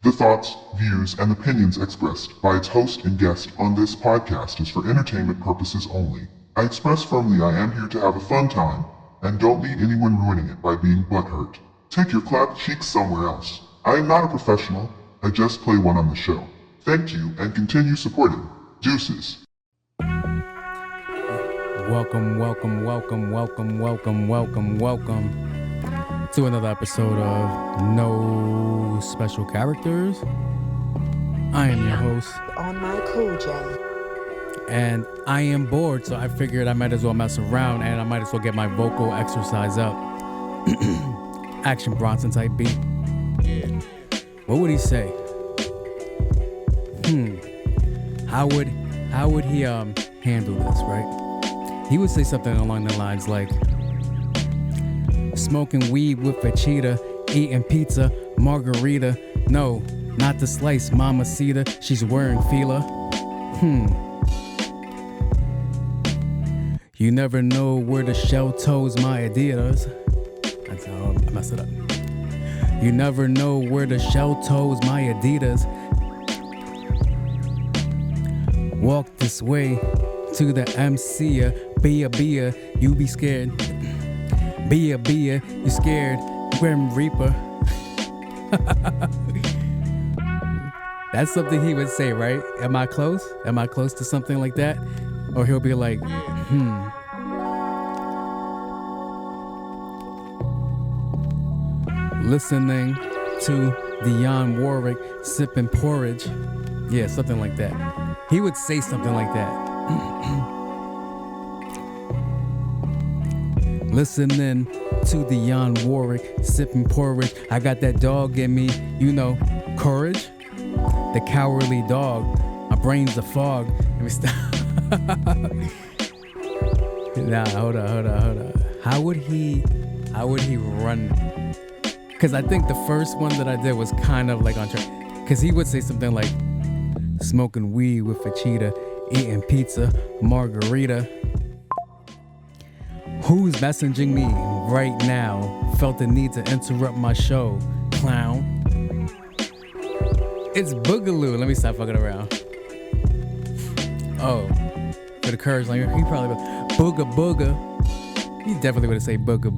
The thoughts, views, and opinions expressed by its host and guest on this podcast is for entertainment purposes only. I express firmly I am here to have a fun time, and don't need anyone ruining it by being butthurt. Take your clapped cheeks somewhere else. I am not a professional, I just play one on the show. Thank you, and continue supporting. Deuces. Welcome to another episode of No Special Characters. I am your host. On my cool J. And I am bored, so I figured I might as well mess around and I might as well get my vocal exercise up. Action Bronson type beat. What would he say? How would he handle this, right? He would say something along the lines like, smoking weed with a cheetah, eating pizza, margarita. No, not the slice, mamacita. She's wearing fila. You never know where to shell toes my Adidas. That's how I messed it up. You never know where to shell toes my Adidas. Walk this way to the MC. Be a beer, you be scared. Be a beer, you scared. Grim Reaper. That's something he would say, right? Am I close? Am I close to something like that? Or he'll be like, Listening to Dionne Warwick sipping porridge. Yeah, something like that. He would say something like that. Listening to Dionne Warwick sipping porridge. I got that dog in me, you know, courage. The cowardly dog. My brain's a fog. Let me stop. Nah, hold on. How would he run? Because I think the first one that I did was kind of like on track. Because he would say something like, smoking weed with a cheetah, eating pizza, margarita. Who's messaging me right now? Felt the need to interrupt my show, clown. It's Boogaloo. Let me stop fucking around. Oh, for the courage, like he probably would. Booga. He definitely would say booga.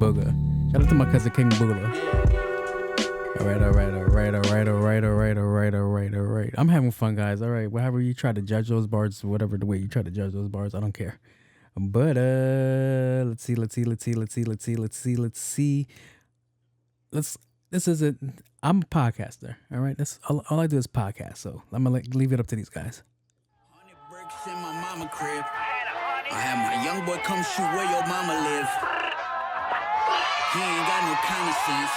Shout out to my cousin King Boola. All right. I'm having fun, guys. All right, however you try to judge those bars, whatever the way you try to judge those bars, I don't care. But let's see. I'm a podcaster. All right, that's all I do is podcast. So I'm gonna leave it up to these guys. 100 bricks in my mama crib. I had my young boy come shoot where your mama live. He ain't got no common sense.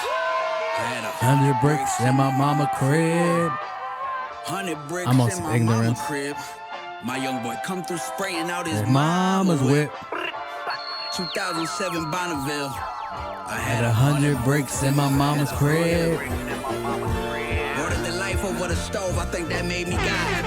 I had 100 bricks in my mama crib. 100 bricks I'm on in some my ignorance. mama crib. My young boy come through spraying out his Mama's whip. 2007 Bonneville. I Had 100 bricks in my mama's crib. Ordered the life over the stove, I think that made me die.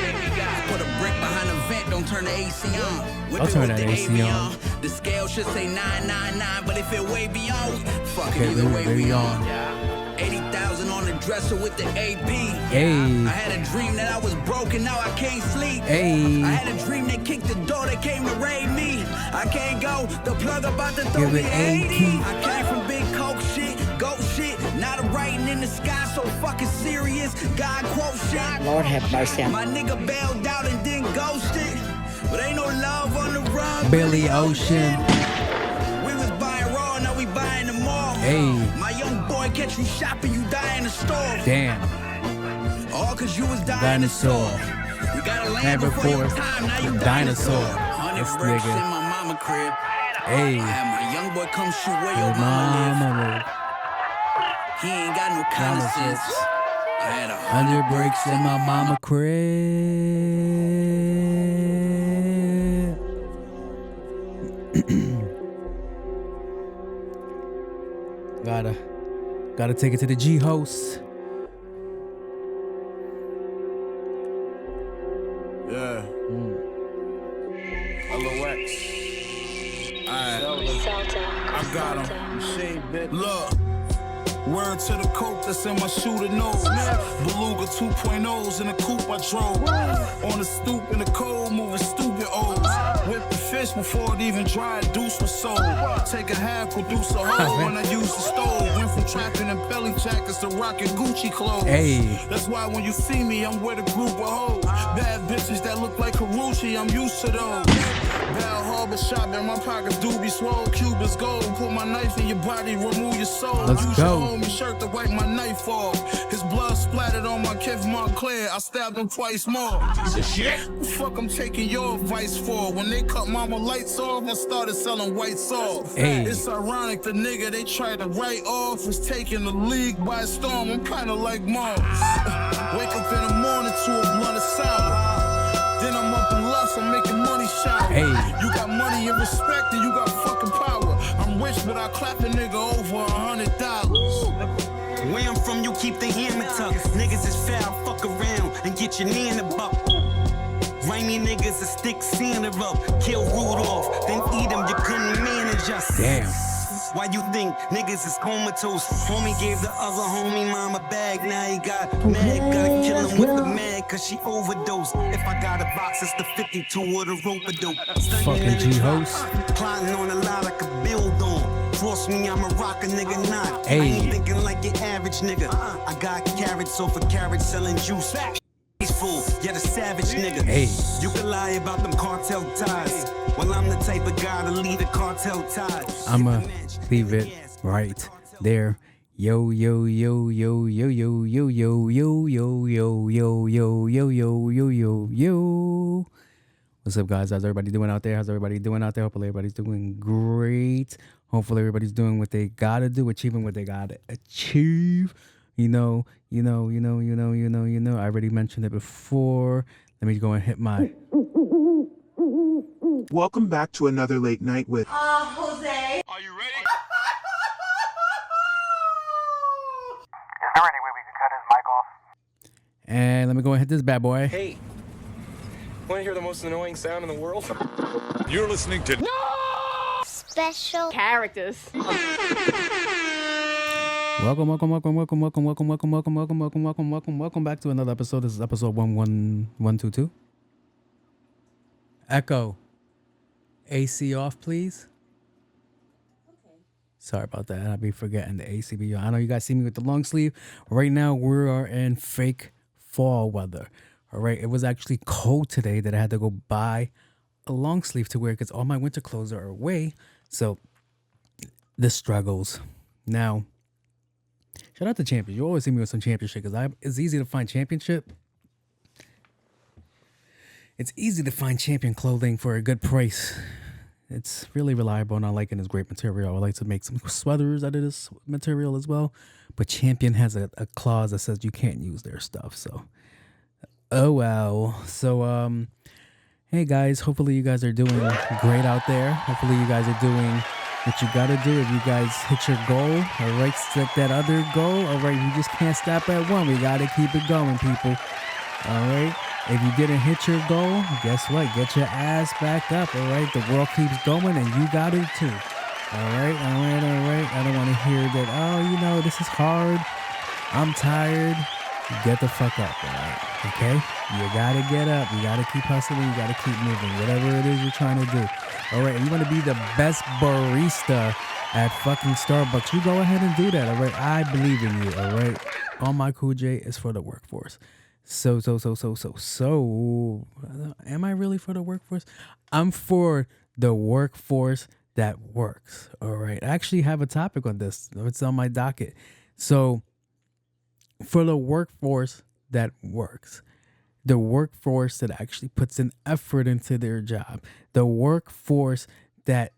Put a brick behind the vent, don't turn the AC on. I'll turn that AC on. The scale should say 999, but if it way beyond, fuck it, Okay, either way we on. on. 80,000 on the dresser with the AP. Hey. I had a dream that I was broken, now I can't sleep. Hey. I had a dream they kicked the door, they came to raid me. I can't go, the plug about to throw Give me it 80. AP. I came from big coke shit, goat shit. Now the writing in the sky so fucking serious. God quote shit. Lord have mercy. My nigga bailed out and then ghosted. But ain't no love on the run. Billy Ocean. We was buying raw, now we buying them all. Hey. My young boy catch you shopping, you die in the store. Damn. All cause you was dinosaur. You gotta land before your time, now you Dinosaur. 100 This bricks nigga. in my mama crib. Hey. I had my young boy come shoot where your Your mama live. mama. He ain't got no common Mama sense. sense. I had 100 bricks in my mama crib. Gotta take it to the G host. Yeah. LOX. Alright. I got him. Machine, bitch. Look, Word to the coke that's in my shooter nose. Beluga 2.0s in a coupe I drove. On the stoop in the cold, moving stupid O's. Whip the fish before it even dried, deuce was sold. Take a half, produce a whole when I use the stove. Went from trapping and belly jackets to rocking Gucci clothes. Hey. That's why when you see me, I'm with a group of hoes. Bad bitches that look like Karuchi, I'm used to those. Bell Harbor shop in my pockets, doobie swole, Cuba's gold. Put my knife in your body, remove your soul. Let's Use go. your homie shirt to wipe my knife off. His blood splattered on my Kif Montclair. I stabbed him twice more. Shit. The fuck I'm taking your advice for? When they cut mama lights off, I started selling white sauce. Hey. It's ironic the nigga they tried to write off is taking the league by storm. I'm kinda like Mars. Wake up in the morning to a blunt of sour. Then I'm up in lust, I'm making money shower. Hey. You got money and respect and you got fucking power. I'm rich, but I clap a nigga over $100. Where I'm from, you keep the hammer tucked. Niggas is foul, fuck around and get your knee in the buck. Rainy niggas a stick Santa up. Kill Rudolph, then eat him, you couldn't manage us. Damn. Why you think niggas is comatose? Homie gave the other homie mama bag, now he got mad. Gotta kill him with the mag, cause she overdosed. If I got a box, it's the 52 with a rope a dope. Fucking G-host. Plotting on a lot I could build on. Force me, I'm a rocker, nigga, not. Hey. I ain't thinking like your average nigga. I got carrots off a carrot selling juice. Peaceful, yet a savage nigga. Hey. You can lie about them cartel ties. Well, I'm the type of guy to lead the cartel ties. I'ma leave it right there. Yo, yo, yo, yo, yo, yo, yo, yo, yo, yo, yo, yo, yo, yo, yo, yo, yo, yo. What's up, guys? How's everybody doing out there? Hopefully everybody's doing great. Hopefully everybody's doing what they gotta do, achieving what they gotta achieve. I already mentioned it before. Let me go and hit my... Welcome back to another late night with Jose. Are you ready? Is there any way we could cut his mic off? And let me go and hit this bad boy. Hey, want to hear the most annoying sound in the world? You're listening to Special characters. Welcome back to another episode. This is episode 11122. Echo. AC off, please. Okay. Sorry about that. I'll be forgetting the AC. But I know you guys see me with the long sleeve. Right now, we are in fake fall weather. All right. It was actually cold today that I had to go buy a long sleeve to wear because all my winter clothes are away. So, the struggles. Now, shout out to Champions. You always see me with some championship because it's easy to find championship. It's easy to find champion clothing for a good price. It's really reliable and I like it. It's great material. I like to make some sweaters out of this material as well. But Champion has a clause that says you can't use their stuff. So, oh well. So, hey guys, hopefully you guys are doing great out there. Hopefully you guys are doing what you gotta do. If you guys hit your goal, all right, set that other goal. All right, you just can't stop at one. We gotta keep it going, people. All right. If you didn't hit your goal, guess what? Get your ass back up, all right? The world keeps going, and you got it too. All right. I don't want to hear that, this is hard. I'm tired. Get the fuck up, all right? Okay? You got to get up. You got to keep hustling. You got to keep moving, whatever it is you're trying to do. All right? And you want to be the best barista at fucking Starbucks, you go ahead and do that, all right? I believe in you, all right? All my Cool J is for the workforce. So, am I really for the workforce? I'm for the workforce that works, all right? I actually have a topic on this. It's on my docket. So, for the workforce that works, the workforce that actually puts an effort into their job, the workforce that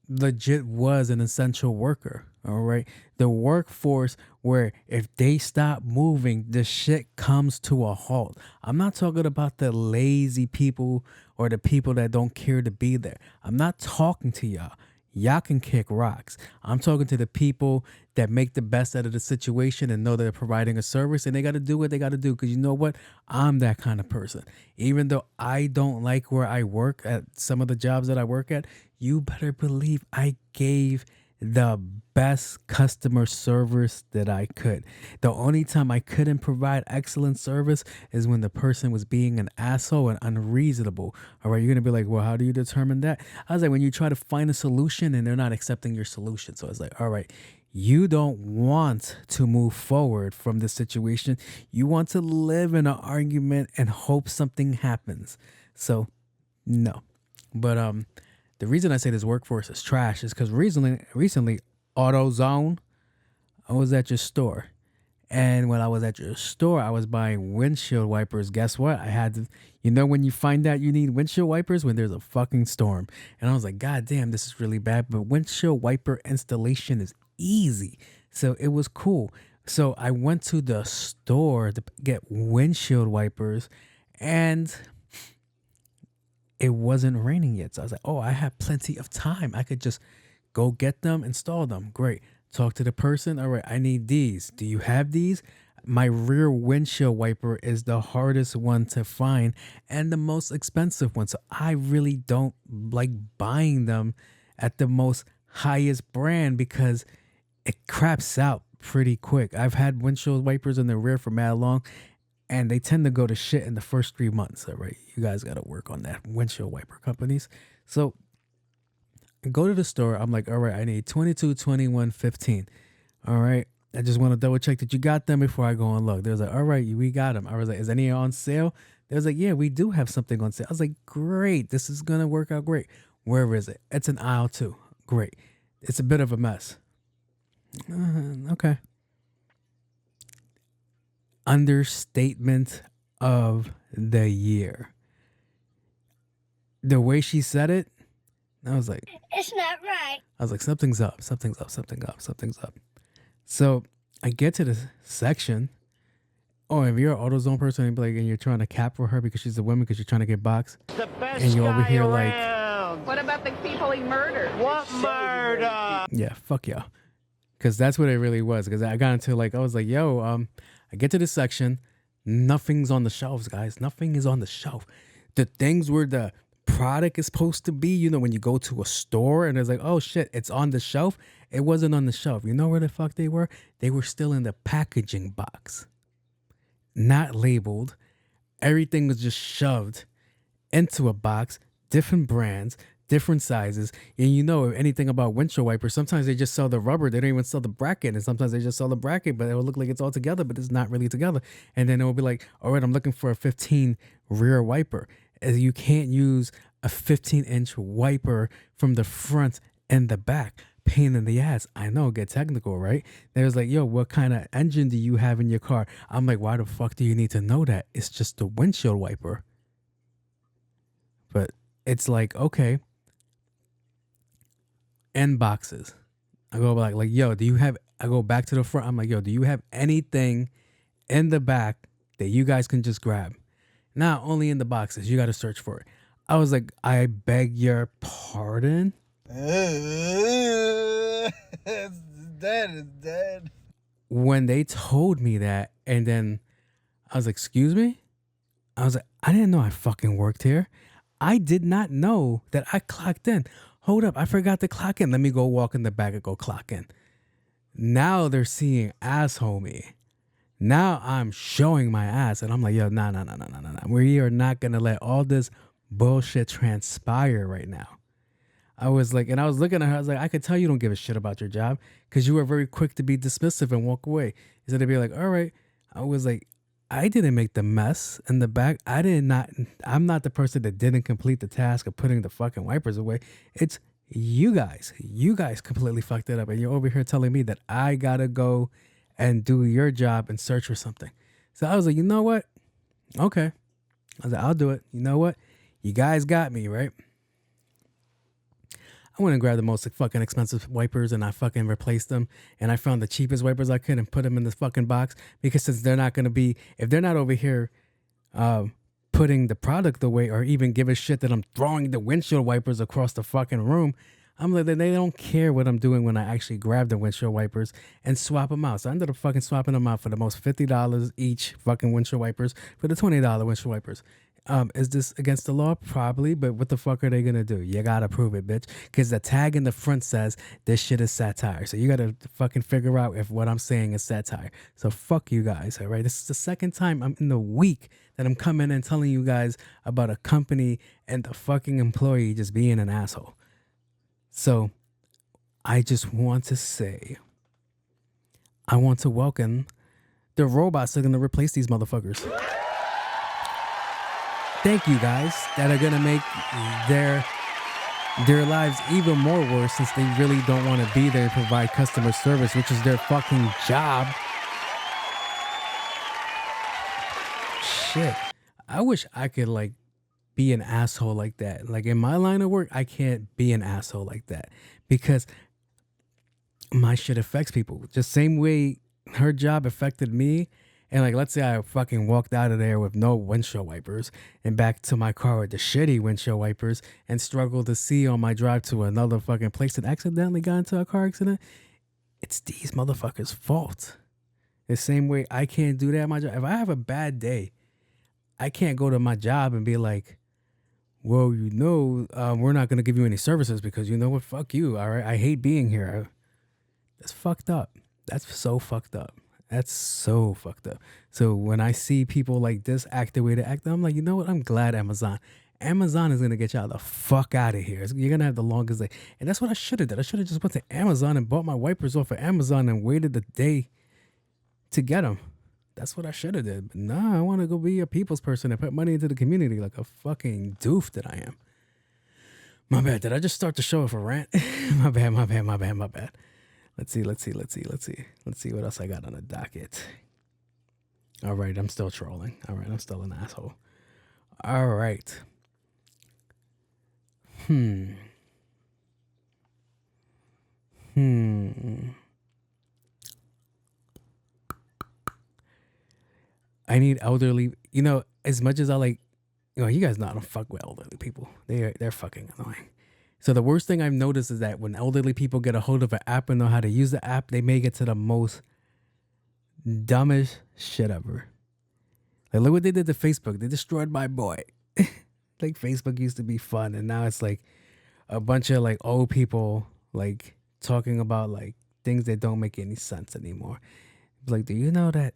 legit was an essential worker, all right? The workforce where if they stop moving, the shit comes to a halt. I'm not talking about the lazy people or the people that don't care to be there. I'm not talking to y'all. Y'all can kick rocks. I'm talking to the people that make the best out of the situation and know they're providing a service and they got to do what they got to do. Because you know what? I'm that kind of person. Even though I don't like where I work at some of the jobs that I work at, you better believe I gave the best customer service that I could. The only time I couldn't provide excellent service is when the person was being an asshole and unreasonable. All right, you're going to be like, well, how do you determine that? I was like, when you try to find a solution and they're not accepting your solution. So I was like, all right, you don't want to move forward from this situation. You want to live in an argument and hope something happens. So no. But the reason I say this workforce is trash is because recently AutoZone, I was at your store. And when I was at your store, I was buying windshield wipers. Guess what? I had to, when you find out you need windshield wipers when there's a fucking storm. And I was like, God damn, this is really bad. But windshield wiper installation is easy. So it was cool. So I went to the store to get windshield wipers and it wasn't raining yet. So I was like, oh, I have plenty of time. I could just go get them, install them. Great. Talk to the person. All right, I need these. Do you have these? My rear windshield wiper is the hardest one to find and the most expensive one. So I really don't like buying them at the most highest brand because it craps out pretty quick. I've had windshield wipers in the rear for mad long and they tend to go to shit in the first 3 months. All right, you guys got to work on that, windshield wiper companies. So I go to the store. I'm like, all right, I need 22, 21, 15. All right, I just want to double check that you got them before I go and look. They was like, all right, we got them. I was like, is any on sale? They was like, yeah, we do have something on sale. I was like, great, this is going to work out great. Where is it? It's in aisle 2. Great. It's a bit of a mess. Okay. Understatement of the year. The way she said it, I was like, It's not right. I was like, something's up. So I get to the section. Oh, if you're an AutoZone person and you're trying to cap for her because she's a woman because you're trying to get boxed, and you're over here like, what about the people he murdered? What murder? yeah, fuck y'all. Because that's what it really was. Because I got into I was like, yo, I get to this section. Nothing's on the shelves, guys. Nothing is on the shelf. The things where the product is supposed to be, when you go to a store and it's like, oh shit, it's on the shelf. It wasn't on the shelf. You know where the fuck they were? They were still in the packaging box. Not labeled. Everything was just shoved into a box, different brands, different sizes. And anything about windshield wipers, sometimes they just sell the rubber. They don't even sell the bracket. And sometimes they just sell the bracket, but it will look like it's all together, but it's not really together. And then it will be like, all right, I'm looking for a 15 rear wiper. As you can't use a 15-inch wiper from the front and the back. Pain in the ass. I know, get technical, right? They was like, yo, what kind of engine do you have in your car? I'm like, why the fuck do you need to know that? It's just the windshield wiper. But it's like, okay. End boxes. I go like, yo, do you have, I go back to the front. I'm like, yo, do you have anything in the back that you guys can just grab? Not only in the boxes, you got to search for it. I was like, I beg your pardon? It's dead. When they told me that, and then I was like, excuse me? I was like, I didn't know I fucking worked here. I did not know that I clocked in. Hold up, I forgot to clock in. Let me go walk in the back and go clock in. Now they're seeing asshole me. Now I'm showing my ass, and I'm like, yo, nah. We are not going to let all this bullshit transpire right now. I was looking at her, I was like, I could tell you don't give a shit about your job because you were very quick to be dismissive and walk away. Instead of being like, all right. I was like, I didn't make the mess in the back. I'm not the person that didn't complete the task of putting the fucking wipers away. It's you guys. You guys completely fucked it up, and you're over here telling me that I got to go and do your job and search for something. So I was like, you know what? Okay. I was like, I'll do it. You know what? You guys got me, right? I went and grabbed the most fucking expensive wipers and I fucking replaced them. And I found the cheapest wipers I could and put them in this fucking box because since they're not going to be, if they're not over here putting the product away or even give a shit that I'm throwing the windshield wipers across the fucking room, I'm like, they don't care what I'm doing when I actually grab the windshield wipers and swap them out. So I ended up fucking swapping them out for the most $50 each fucking windshield wipers for the $20 windshield wipers. Is this against the law? Probably, but what the fuck are they gonna do? You gotta prove it, bitch. Because the tag in the front says this shit is satire. So you gotta fucking figure out if what I'm saying is satire. So fuck you guys, all right? This is the second time I'm in the week that I'm coming and telling you guys about a company and the fucking employee just being an asshole. So I just want to say, I want to welcome the robots that are gonna replace these motherfuckers. Thank you guys that are gonna make their lives even more worse, since they really don't want to be there and provide customer service, which is their fucking job. Shit. I wish I could like be an asshole like that. Like in my line of work, I can't be an asshole like that because my shit affects people. Just same way her job affected me. And like, let's say I fucking walked out of there with no windshield wipers and back to my car with the shitty windshield wipers and struggled to see on my drive to another fucking place and accidentally got into a car accident. It's these motherfuckers' fault. The same way I can't do that at my job. If I have a bad day, I can't go to my job and be like, well, you know, we're not going to give you any services because you know what? Fuck you. All right. I hate being here. That's fucked up. That's so fucked up. That's so fucked up. So when I see people like this act the way they act, I'm like, you know what? I'm glad Amazon is going to get y'all the fuck out of here. You're going to have the longest day. And that's what I should have done. I should have just went to Amazon and bought my wipers off of Amazon and waited the day to get them. That's what I should have did. But nah, I want to go be a people's person and put money into the community like a fucking doof that I am. My bad. Did I just start the show for rant? My bad. Let's see what else I got on the docket. All right, I'm still trolling. All right, I'm still an asshole. All right. I need elderly, you know, as much as I like, you know, you guys know I don't fuck with elderly people. They're fucking annoying. So the worst thing I've noticed is that when elderly people get a hold of an app and know how to use the app, they may get to the most dumbest shit ever. Like, look what they did to Facebook. They destroyed my boy. Like, Facebook used to be fun, and now it's like a bunch of like old people like talking about like things that don't make any sense anymore. Like, do you know that?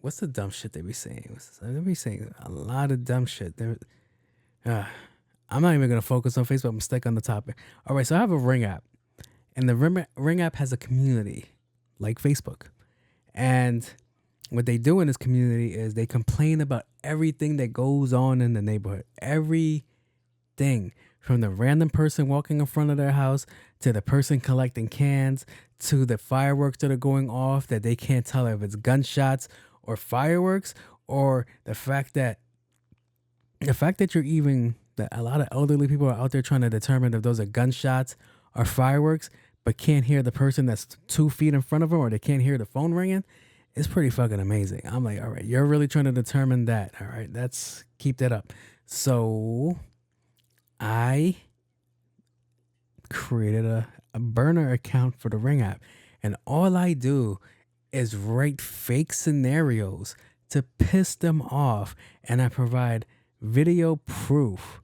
What's the dumb shit they be saying? They be saying a lot of dumb shit. I'm not even going to focus on Facebook. I'm stuck on the topic. All right, so I have a Ring app. And the Ring app has a community like Facebook. And what they do in this community is they complain about everything that goes on in the neighborhood. Everything. From the random person walking in front of their house to the person collecting cans to the fireworks that are going off that they can't tell if it's gunshots or fireworks, or the fact that you're even that a lot of elderly people are out there trying to determine if those are gunshots or fireworks, but can't hear the person that's 2 feet in front of them, or they can't hear the phone ringing. It's pretty fucking amazing. I'm like, all right, you're really trying to determine that. All right, keep that up. So I created a burner account for the Ring app, and all I do is write fake scenarios to piss them off, and I provide video proof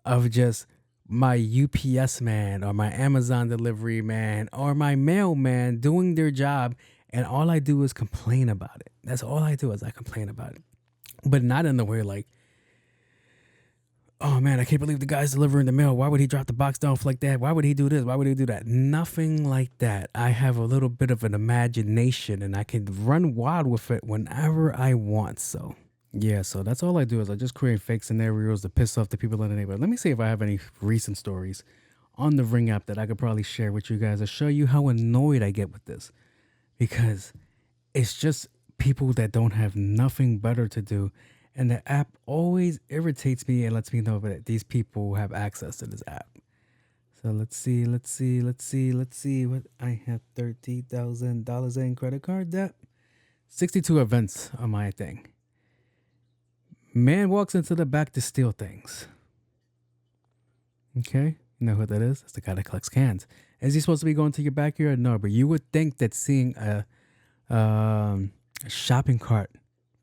of just my UPS man or my Amazon delivery man or my mailman doing their job, and all I do is complain about it. That's all I do is I complain about it, but not in the way like, oh man, I can't believe the guy's delivering the mail. Why would he drop the box down like that? Why would he do this? Why would he do that? Nothing like that. I have a little bit of an imagination and I can run wild with it whenever I want. So yeah, so that's all I do is I just create fake scenarios to piss off the people in the neighborhood. Let me see if I have any recent stories on the Ring app that I could probably share with you guys to show you how annoyed I get with this. Because it's just people that don't have nothing better to do. And the app always irritates me and lets me know that these people have access to this app. So let's see. What I have $30,000 in credit card debt. 62 events on my thing. Man walks into the back to steal things. Okay, you know who that is? It's the guy that collects cans. Is he supposed to be going to your backyard? No, but you would think that seeing a shopping cart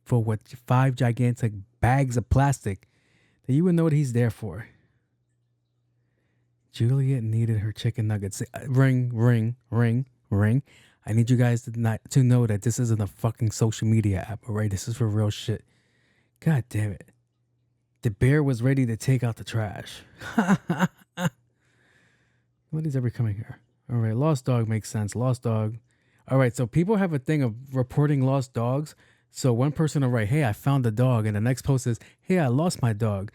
for what 5 gigantic bags of plastic that you would know what he's there for. Juliet needed her chicken nuggets. Ring, ring, ring, ring. I need you guys to know that this isn't a fucking social media app, all right? This is for real shit. God damn it. The bear was ready to take out the trash. Nobody's ever coming here. All right, lost dog makes sense. Lost dog. All right, so people have a thing of reporting lost dogs. So one person will write, hey, I found a dog. And the next post is, hey, I lost my dog.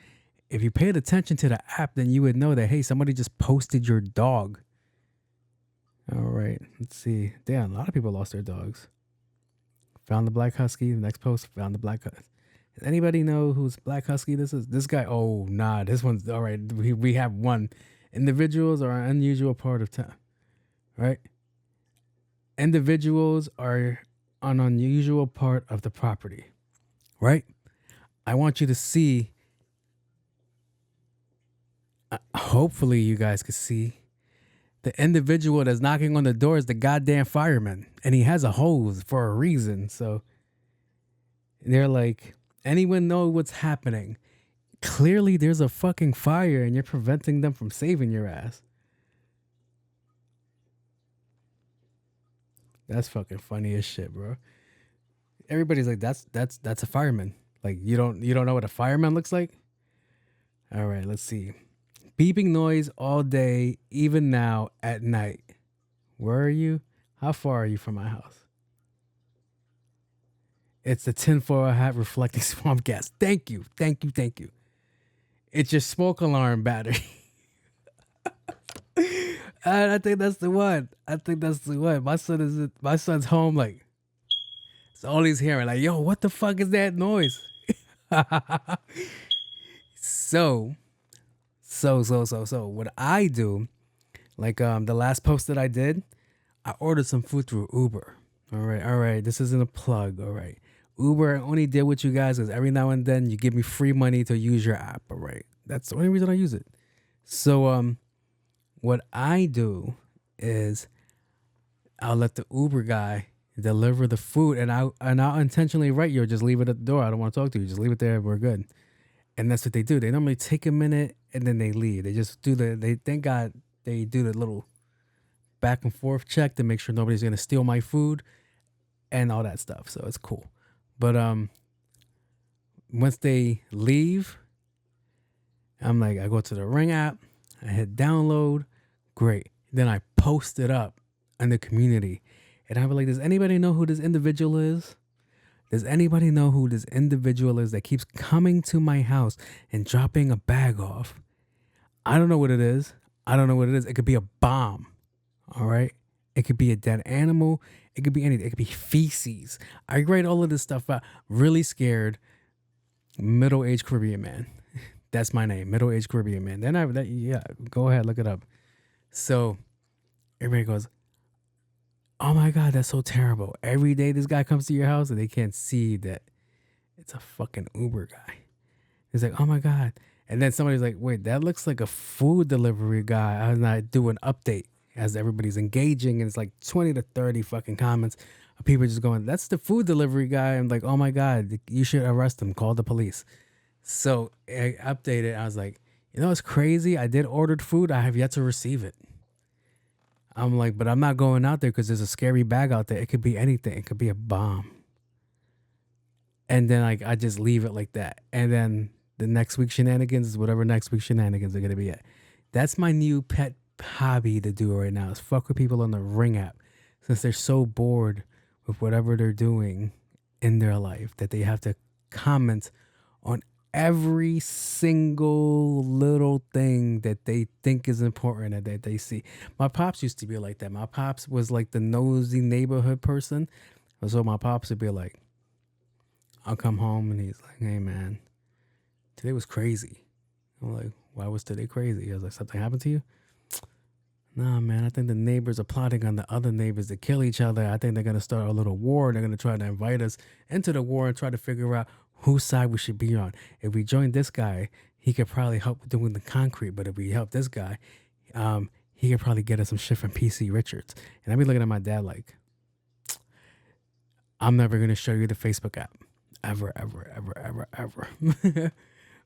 If you paid attention to the app, then you would know that, hey, somebody just posted your dog. All right, let's see. Damn, a lot of people lost their dogs. Found the black husky. The next post, found the black husky. Does anybody know who's black husky this is? This guy, oh, nah, this one's, all right, we have one. Individuals are an unusual part of town, right? Individuals are an unusual part of the property, right? I want you to see, hopefully you guys can see, the individual that's knocking on the door is the goddamn fireman, and he has a hose for a reason. So they're like, anyone know what's happening? Clearly there's a fucking fire and you're preventing them from saving your ass. That's fucking funny as shit, bro. Everybody's like, that's a fireman. Like, you don't know what a fireman looks like? All right, let's see. Beeping noise all day, even now at night. Where are you? How far are you from my house? It's the tinfoil hat reflecting swamp gas. Thank you. It's your smoke alarm battery. I think that's the one. My son's home, like, it's all he's hearing. Like, yo, what the fuck is that noise? So, what I do, like, the last post that I did, I ordered some food through Uber. All right. This isn't a plug. All right. Uber, I only deal with you guys because every now and then you give me free money to use your app. All right. That's the only reason I use it. So, what I do is I'll let the Uber guy deliver the food, and I'll intentionally write you, or just leave it at the door. I don't want to talk to you. Just leave it there. We're good. And that's what they do. They normally take a minute and then they leave. They just do thank God they do the little back and forth check to make sure nobody's going to steal my food and all that stuff. So it's cool. But once they leave, I'm like, I go to the Ring app, I hit download, great. Then I post it up in the community. And I'm like, does anybody know who this individual is? Does anybody know who this individual is that keeps coming to my house and dropping a bag off? I don't know what it is. It could be a bomb. All right. It could be a dead animal. It could be anything. It could be feces. I write all of this stuff out. Really scared. Middle-aged Caribbean man. That's my name. Middle-aged Caribbean man. Then go ahead, look it up. So everybody goes, oh my God, that's so terrible. Every day this guy comes to your house and they can't see that it's a fucking Uber guy. He's like, oh my God. And then somebody's like, wait, that looks like a food delivery guy. And I do an update as everybody's engaging, and it's like 20 to 30 fucking comments of people just going, that's the food delivery guy. I'm like, oh my God, you should arrest him. Call the police. So I updated. I was like, you know, it's crazy. I did order food. I have yet to receive it. I'm like, but I'm not going out there because there's a scary bag out there. It could be anything. It could be a bomb. And then I just leave it like that. And then the next week shenanigans is whatever next week shenanigans are going to be at. That's my new pet hobby to do right now, is fuck with people on the Ring app, since they're so bored with whatever they're doing in their life that they have to comment on every single little thing that they think is important and that they see. My pops used to be like that. My pops was like the nosy neighborhood person. So my pops would be like, I'll come home and he's like, hey man, today was crazy. I'm like, why was today crazy? I was like, something happened to you? Nah, man, I think the neighbors are plotting on the other neighbors to kill each other. I think they're going to start a little war. They're going to try to invite us into the war and try to figure out whose side we should be on. If we join this guy, he could probably help doing the concrete. But if we help this guy, he could probably get us some shit from PC Richards. And I'd be looking at my dad like, I'm never going to show you the Facebook app. ever.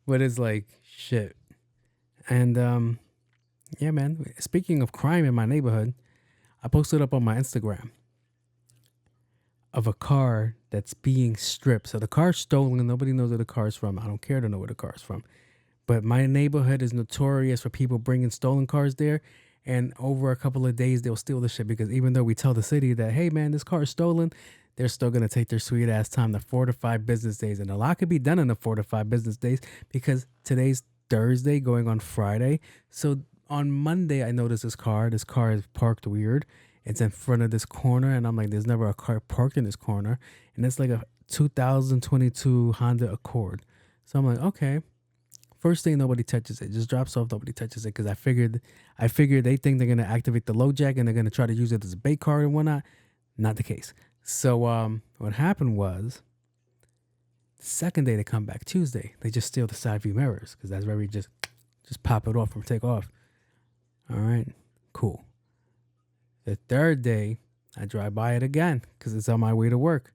But it's like shit. And yeah, man. Speaking of crime in my neighborhood, I posted up on my Instagram of a car that's being stripped. So the car's stolen. Nobody knows where the car's from. I don't care to know where the car's from. But my neighborhood is notorious for people bringing stolen cars there. And over a couple of days, they'll steal the shit. Because even though we tell the city that, hey, man, this car is stolen, they're still going to take their sweet ass time, the 4 to 5 business days. And a lot could be done in the 4 to 5 business days because today's Thursday going on Friday. So on Monday, I noticed this car. This car is parked weird. It's in front of this corner. And I'm like, there's never a car parked in this corner. And it's like a 2022 Honda Accord. So I'm like, okay. First thing, nobody touches it. Just drops off, nobody touches it. Because I figured they think they're going to activate the low jack and they're going to try to use it as a bait card and whatnot. Not the case. So what happened was, the second day they come back, Tuesday, they just steal the side view mirrors. Because that's where we just pop it off and take off. All right, cool. The third day, I drive by it again because it's on my way to work.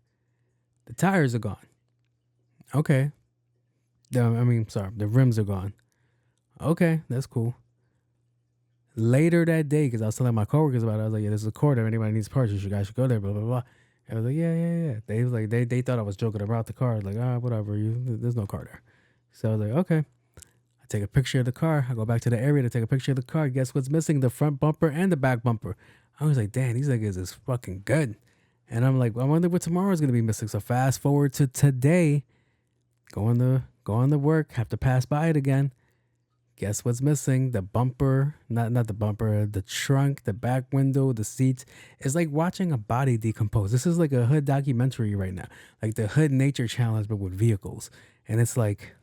The tires are gone. Okay. The rims are gone. Okay, that's cool. Later that day, because I was telling my coworkers about it, I was like, yeah, this is a court. If anybody needs parts, you guys should go there, blah, blah, blah. And I was like, yeah. They was like, they thought I was joking about the car. Like, whatever, there's no car there. So I was like, okay. I take a picture of the car. I go back to the area to take a picture of the car. Guess what's missing? The front bumper and the back bumper. I was like, damn, these niggas is fucking good. And I'm like, I wonder what tomorrow is going to be missing. So fast forward to today, going to work, have to pass by it again. Guess what's missing? The bumper, not the bumper, the trunk, the back window, the seats. It's like watching a body decompose. This is like a hood documentary right now. Like the Hood Nature Challenge, but with vehicles. And it's like,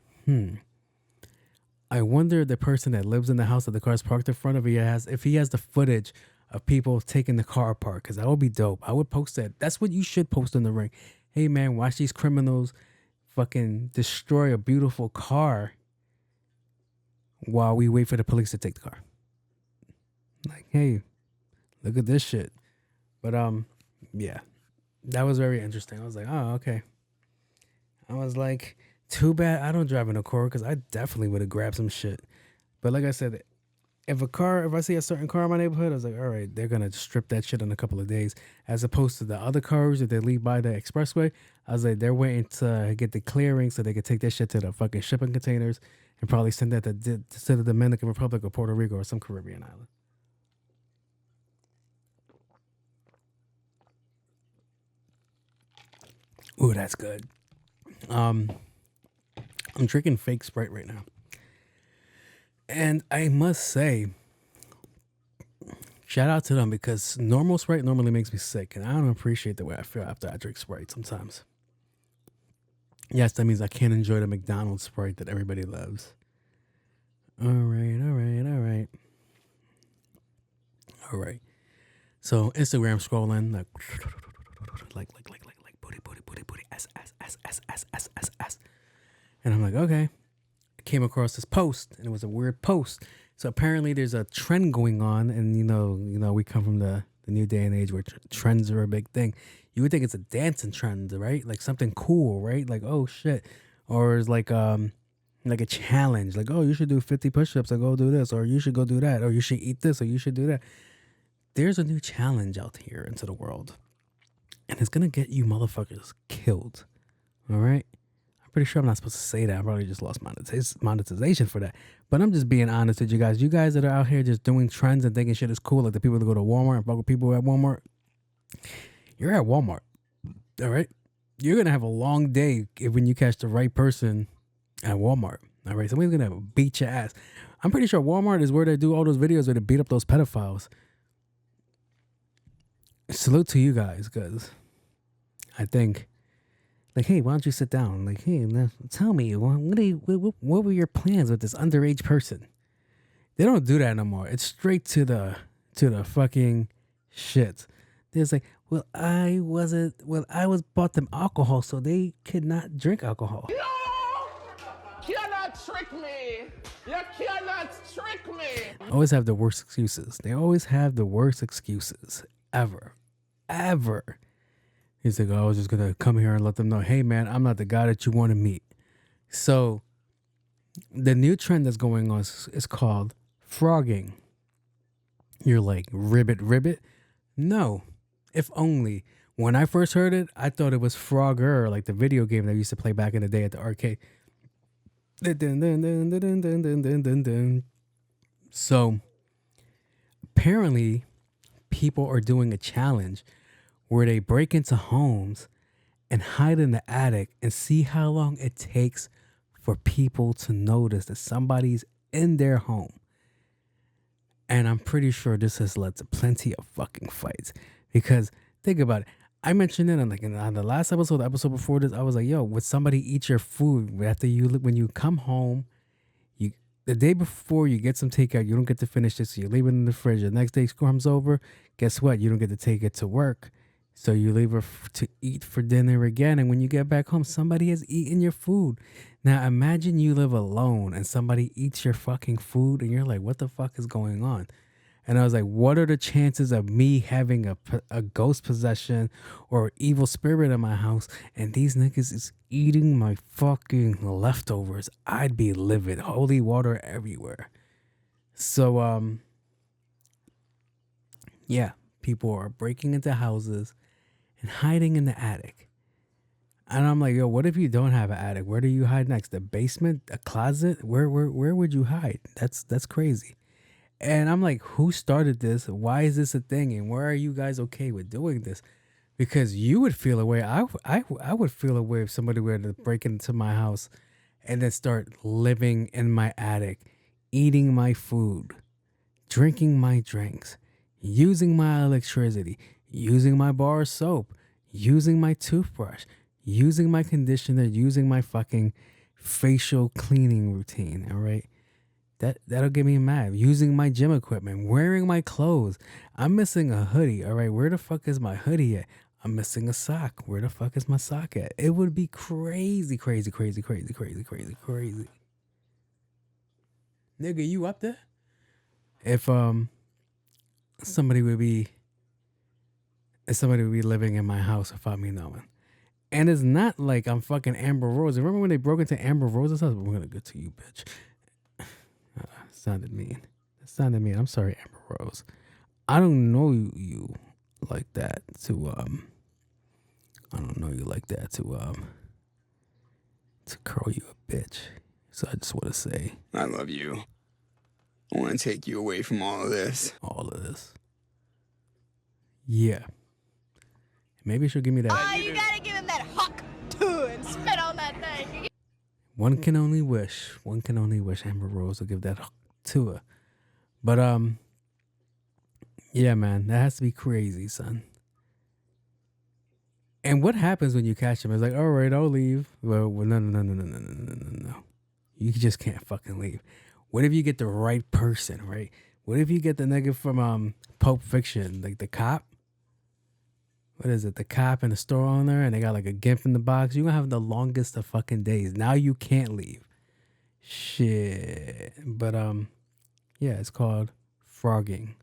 I wonder the person that lives in the house that the car's parked in front of, if he has the footage of people taking the car apart, because that would be dope. I would post that. That's what you should post in the ring. Hey man, watch these criminals fucking destroy a beautiful car while we wait for the police to take the car. Like, hey, look at this shit. But yeah, that was very interesting. I was like, oh, okay. I was like, too bad I don't drive an Accord, because I definitely would have grabbed some shit. But like I said, if I see a certain car in my neighborhood, I was like, all right, they're going to strip that shit in a couple of days. As opposed to the other cars that they leave by the expressway, I was like, they're waiting to get the clearing so they can take that shit to the fucking shipping containers and probably send that to the Dominican Republic or Puerto Rico or some Caribbean island. Ooh, that's good. I'm drinking fake Sprite right now. And I must say, shout out to them, because normal Sprite normally makes me sick, and I don't appreciate the way I feel after I drink Sprite sometimes. Yes, that means I can't enjoy the McDonald's Sprite that everybody loves. All right. So Instagram scrolling, like booty, S. And I'm like, okay. I came across this post, and it was a weird post. So apparently there's a trend going on, and you know, we come from the new day and age where trends are a big thing. You would think it's a dancing trend, right? Like something cool, right? Like, oh shit. Or it's like a challenge, like, oh, you should do 50 push-ups, or go do this, or you should go do that, or you should eat this, or you should do that. There's a new challenge out here into the world, and it's gonna get you motherfuckers killed. All right? I'm pretty sure I'm not supposed to say that. I probably just lost monetization for that. But I'm just being honest with you guys. You guys that are out here just doing trends and thinking shit is cool, like the people that go to Walmart and fuck with people at Walmart. You're at Walmart, all right? You're going to have a long day when you catch the right person at Walmart, all right? Somebody's going to beat your ass. I'm pretty sure Walmart is where they do all those videos where they beat up those pedophiles. Salute to you guys, because I think, like, hey, why don't you sit down? Like, hey, tell me, what were your plans with this underage person? They don't do that no more. It's straight to the fucking shit. There's like, I bought them alcohol so they could not drink alcohol. You cannot trick me. You cannot trick me. Always have the worst excuses. They always have the worst excuses ever. He's like, I was just gonna come here and let them know, hey man, I'm not the guy that you want to meet. So the new trend that's going on is called frogging. You're like, ribbit? No. If only. When I first heard it, I thought it was Pfrogger, like the video game that I used to play back in the day at the arcade. So apparently people are doing a challenge where they break into homes and hide in the attic and see how long it takes for people to notice that somebody's in their home. And I'm pretty sure this has led to plenty of fucking fights. Because think about it. I mentioned it on the last episode, the episode before this. I was like, yo, would somebody eat your food when you come home? The day before you get some takeout, you don't get to finish it, so you leave it in the fridge. The next day comes over, guess what? You don't get to take it to work. So you leave it to eat for dinner again. And when you get back home, somebody has eaten your food. Now imagine you live alone and somebody eats your fucking food and you're like, what the fuck is going on? And I was like, what are the chances of me having a ghost possession or evil spirit in my house and these niggas is eating my fucking leftovers? I'd be livid. Holy water everywhere. So, yeah, people are breaking into houses and hiding in the attic. And I'm like, yo, what if you don't have an attic? Where do you hide next? The basement? A closet? Where would you hide? That's crazy. And I'm like, who started this? Why is this a thing? And why are you guys okay with doing this? Because you would feel a way. I would feel a way if somebody were to break into my house and then start living in my attic, eating my food, drinking my drinks, using my electricity, using my bar soap, using my toothbrush, using my conditioner, using my fucking facial cleaning routine, all right? That'll get me mad. Using my gym equipment, wearing my clothes. I'm missing a hoodie. All right, where the fuck is my hoodie at? I'm missing a sock. Where the fuck is my sock at? It would be crazy. Nigga, you up there? If somebody would be living in my house without me knowing. And it's not like I'm fucking Amber Rose. Remember when they broke into Amber Rose's house? We're gonna get to you, bitch. Sounded mean. That sounded mean. I'm sorry, Amber Rose. I don't know you like that to curl you a bitch. So I just want to say I love you. I want to take you away from all of this. Yeah. Maybe she'll give me that. Oh, you gotta give him that huck too and spit on that thing. One can only wish Amber Rose will give that to her. But yeah, man, that has to be crazy, son. And what happens when you catch him? It's like, all right, I'll leave. Well, no. You just can't fucking leave. What if you get the right person, right? What if you get the nigga from Pulp Fiction, like the cop? What is it? The cop and the store owner, and they got like a gimp in the box. You're gonna have the longest of fucking days. Now you can't leave. Shit. But yeah, it's called frogging.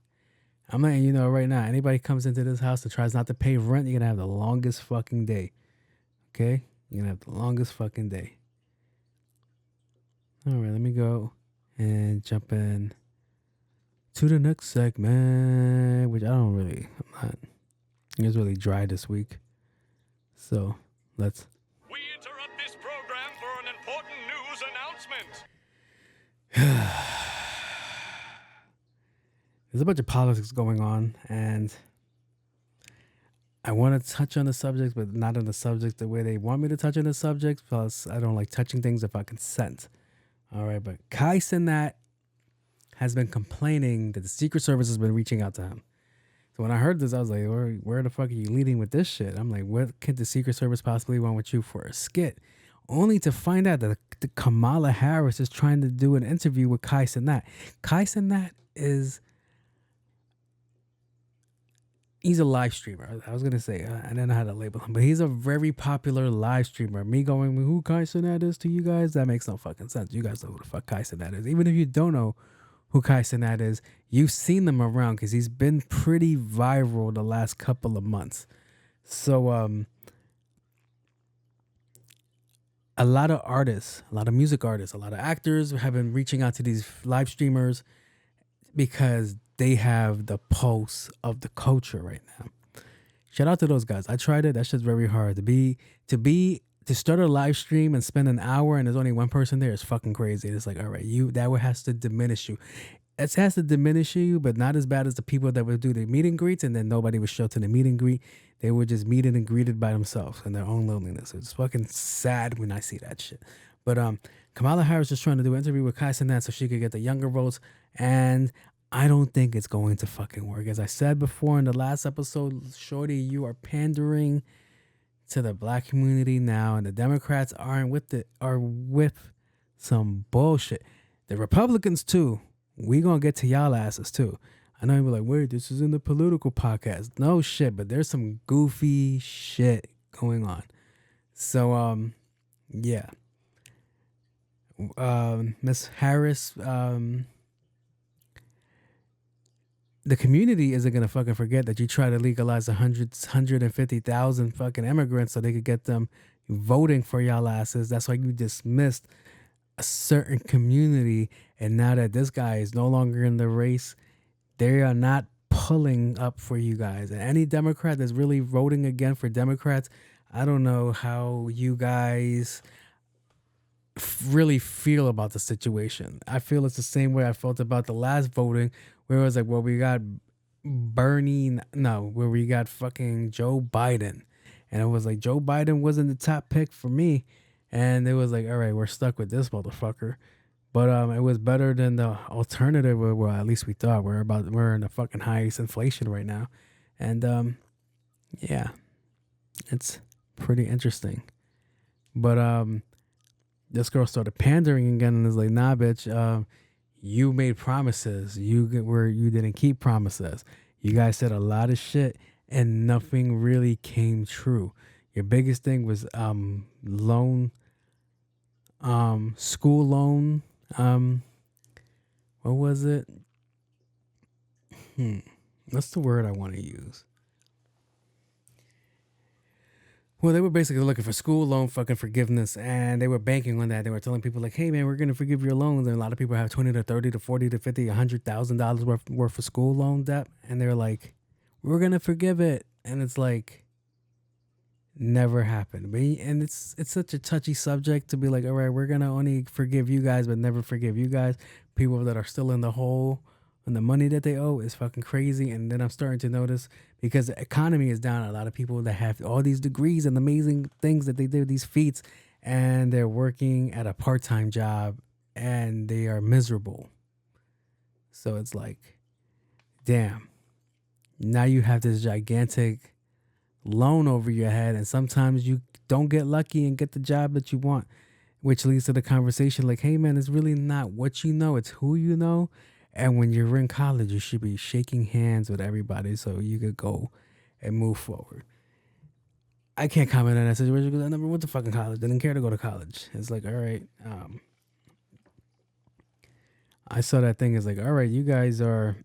I'm letting you know right now, anybody comes into this house and tries not to pay rent, you're gonna have the longest fucking day. Okay? You're gonna have the longest fucking day. All right, let me go and jump in to the next segment, which it's really dry this week. So let's. We interrupt this program for an important news announcement. There's a bunch of politics going on, and I want to touch on the subjects, but not on the subject the way they want me to touch on the subjects. Plus, I don't like touching things if I consent. All right, but Kai Cenat has been complaining that the Secret Service has been reaching out to him. So when I heard this, I was like, where the fuck are you leading with this shit? I'm like, what could the Secret Service possibly want with you for a skit? Only to find out that the Kamala Harris is trying to do an interview with Kai Cenat. Kai Cenat he's a live streamer. I was going to say, I don't know how to label him, but he's a very popular live streamer. Me going, who Kai Cenat is to you guys, that makes no fucking sense. You guys know who the fuck Kai Cenat is. Even if you don't know who Kai Cenat is, you've seen them around because he's been pretty viral the last couple of months. So a lot of artists, a lot of music artists, a lot of actors have been reaching out to these live streamers because they have the pulse of the culture right now. Shout out to those guys. I tried it. That shit's very hard to start a live stream and spend an hour and there's only one person there is fucking crazy. It's like, all right, that has to diminish you. It has to diminish you, but not as bad as the people that would do the meet and greets and then nobody would show to the meet and greet. They were just meeted and greeted by themselves and their own loneliness. It's fucking sad when I see that shit. But Kamala Harris is trying to do an interview with Kai Cenat so she could get the younger votes, and I don't think it's going to fucking work. As I said before in the last episode, shorty, you are pandering to the black community now, and the Democrats are with some bullshit. The Republicans too. We gonna get to y'all asses too. I know you're like, wait, this is in the political podcast. No shit, but there's some goofy shit going on. So yeah. Miss Harris, the community isn't gonna fucking forget that you try to legalize 150,000 fucking immigrants so they could get them voting for y'all asses. That's why you dismissed a certain community, and now that this guy is no longer in the race, they are not pulling up for you guys. And any Democrat that's really voting again for Democrats, I don't know how you guys really feel about the situation. I feel it's the same way I felt about the last voting, where it was like, well, we got where we got fucking Joe Biden. And it was like, Joe Biden wasn't the top pick for me. And it was like, all right, we're stuck with this motherfucker. But it was better than the alternative, well, at least we thought. We're in the fucking highest inflation right now. And yeah, it's pretty interesting. But this girl started pandering again and was like, nah, bitch, you made promises. You didn't keep promises. You guys said a lot of shit and nothing really came true. Your biggest thing was school loan. What was it? What's the word I want to use? Well, they were basically looking for school loan fucking forgiveness, and they were banking on that. They were telling people like, hey man, we're going to forgive your loans. And a lot of people have 20 to 30 to 40 to 50, $100,000 worth of school loan debt. And they're like, we're going to forgive it. And it's like, never happened. And it's such a touchy subject to be like, all right, we're going to only forgive you guys, but never forgive you guys. People that are still in the hole and the money that they owe is fucking crazy. And then I'm starting to notice, because the economy is down, a lot of people that have all these degrees and amazing things that they did, these feats, and they're working at a part-time job and they are miserable. So it's like, damn, now you have this gigantic loan over your head, and sometimes you don't get lucky and get the job that you want, which leads to the conversation like, hey man, it's really not what you know, it's who you know. And when you're in college, you should be shaking hands with everybody so you could go and move forward. I can't comment on that situation because I never went to fucking college. Didn't care to go to college. It's like, all right. I saw that thing as like, all right, you guys are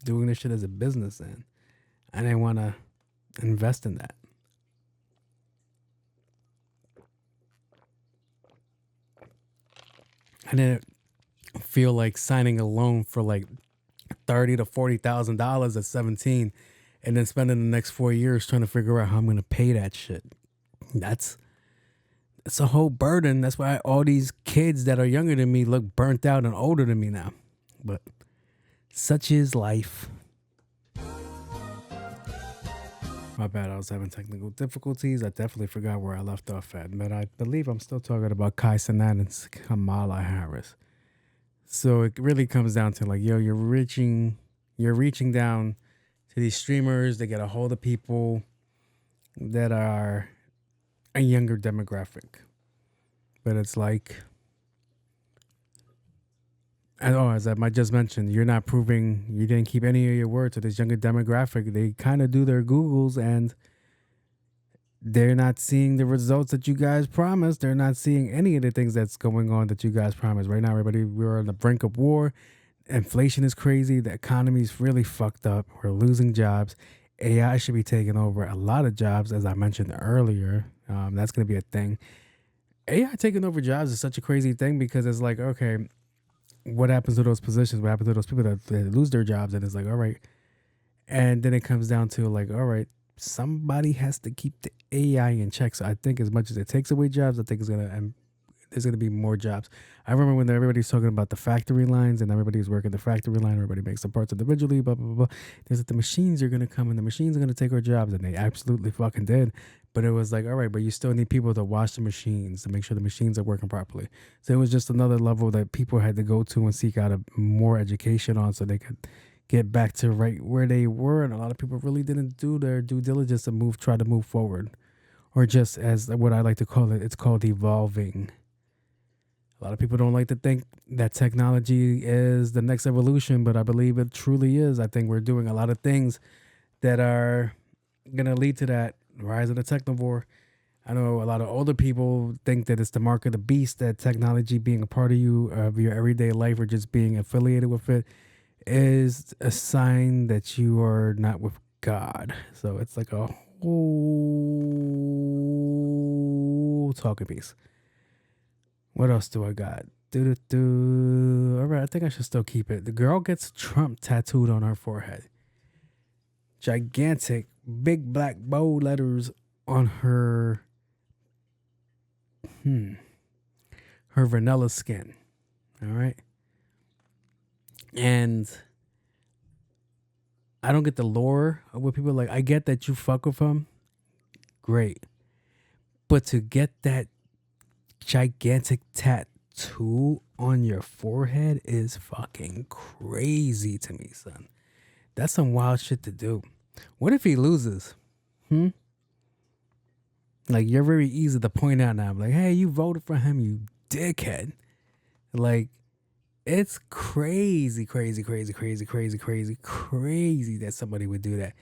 doing this shit as a business, and I didn't want to invest in that. I didn't feel like signing a loan for like $30,000 to $40,000 at 17 and then spending the next 4 years trying to figure out how I'm going to pay that shit. That's a whole burden. That's why all these kids that are younger than me look burnt out and older than me now. But such is life. My bad, I was having technical difficulties. I definitely forgot where I left off at. But I believe I'm still talking about Kai Cenat and Kamala Harris. So it really comes down to like, yo, you're reaching down to these streamers. They get a hold of people that are a younger demographic. But it's like, as I just mentioned, you're not proving, you didn't keep any of your word to this younger demographic. They kind of do their Googles and they're not seeing the results that you guys promised. They're not seeing any of the things that's going on that you guys promised. Right now, we're on the brink of war. Inflation is crazy. The economy is really fucked up. We're losing jobs. AI should be taking over a lot of jobs, as I mentioned earlier. That's going to be a thing. AI taking over jobs is such a crazy thing because it's like, okay, what happens to those positions? What happens to those people that lose their jobs? And it's like, all right. And then it comes down to like, all right, somebody has to keep the AI in check. So I think as much as it takes away jobs, I think there's gonna be more jobs. I remember when everybody's talking about the factory lines and everybody's working the factory line, everybody makes the parts individually, blah, blah, blah, blah. There's like the machines are gonna come and the machines are gonna take our jobs, and they absolutely fucking did. But it was like, all right, but you still need people to wash the machines to make sure the machines are working properly. So it was just another level that people had to go to and seek out more education on so they could get back to right where they were. And a lot of people really didn't do their due diligence to try to move forward. Or just as what I like to call it, it's called evolving. A lot of people don't like to think that technology is the next evolution, but I believe it truly is. I think we're doing a lot of things that are going to lead to that rise of the technovore. I know a lot of older people think that it's the mark of the beast, that technology being a part of your everyday life or just being affiliated with it is a sign that you are not with God. So it's like a whole talking piece. What else do I got? All right, I think I should still keep it. The girl gets Trump tattooed on her forehead. Gigantic, big black bold letters on her vanilla skin. All right. And I don't get the lore of what people like. I get that you fuck with him. Great. But to get that gigantic tattoo on your forehead is fucking crazy to me, son. That's some wild shit to do. What if he loses? Like, you're very easy to point out now. I'm like, hey, you voted for him, you dickhead. Like, it's crazy that somebody would do that.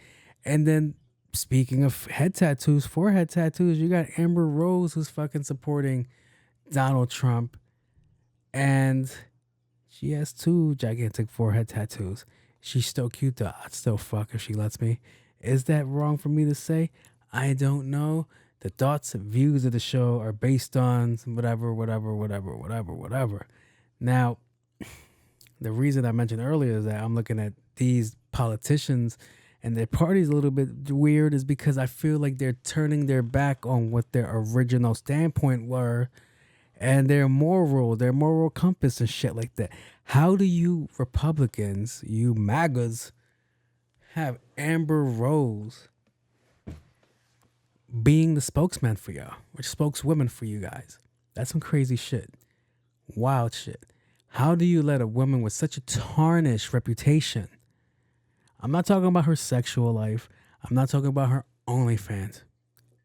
And then, speaking of forehead tattoos, you got Amber Rose who's fucking supporting Donald Trump. And she has 2 gigantic forehead tattoos. She's still cute though. I'd still fuck if she lets me. Is that wrong for me to say? I don't know. The thoughts and views of the show are based on whatever. Now, the reason I mentioned earlier is that I'm looking at these politicians and their party's a little bit weird is because I feel like they're turning their back on what their original standpoint were and their moral compass and shit like that. How do you Republicans, you MAGAs, have Amber Rose being the spokesman for y'all, or spokeswoman for you guys? That's some crazy shit. Wild shit. How do you let a woman with such a tarnished reputation? I'm not talking about her sexual life. I'm not talking about her OnlyFans.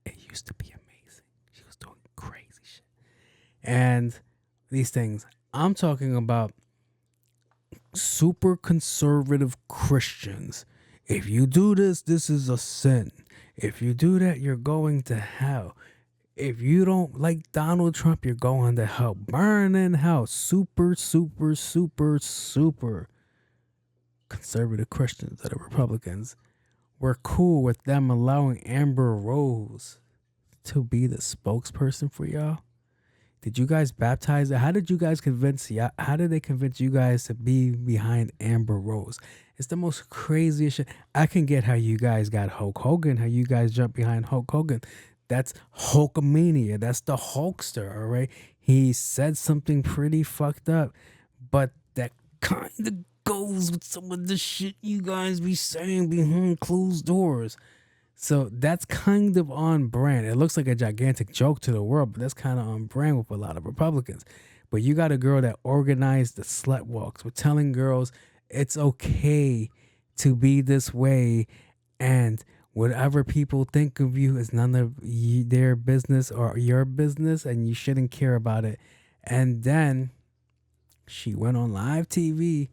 It used to be amazing. She was doing crazy shit. And these things. I'm talking about super conservative Christians. If you do this, this is a sin. If you do that, you're going to hell. If you don't like Donald Trump, you're going to hell. Burn in hell. Super conservative Christians that are Republicans. We're cool with them allowing Amber Rose to be the spokesperson for y'all. Did you guys baptize her? How did you guys convince y'all? How did they convince you guys to be behind Amber Rose? It's the most craziest shit. I can get how you guys got Hulk Hogan, how you guys jumped behind Hulk Hogan. That's Hulkamania. That's the Hulkster, all right? He said something pretty fucked up, but that kind of goes with some of the shit you guys be saying behind closed doors. So that's kind of on brand. It looks like a gigantic joke to the world, but that's kind of on brand with a lot of Republicans. But you got a girl that organized the slut walks. We're telling girls it's okay to be this way, and whatever people think of you is none of their business or your business, and you shouldn't care about it. And then she went on live TV,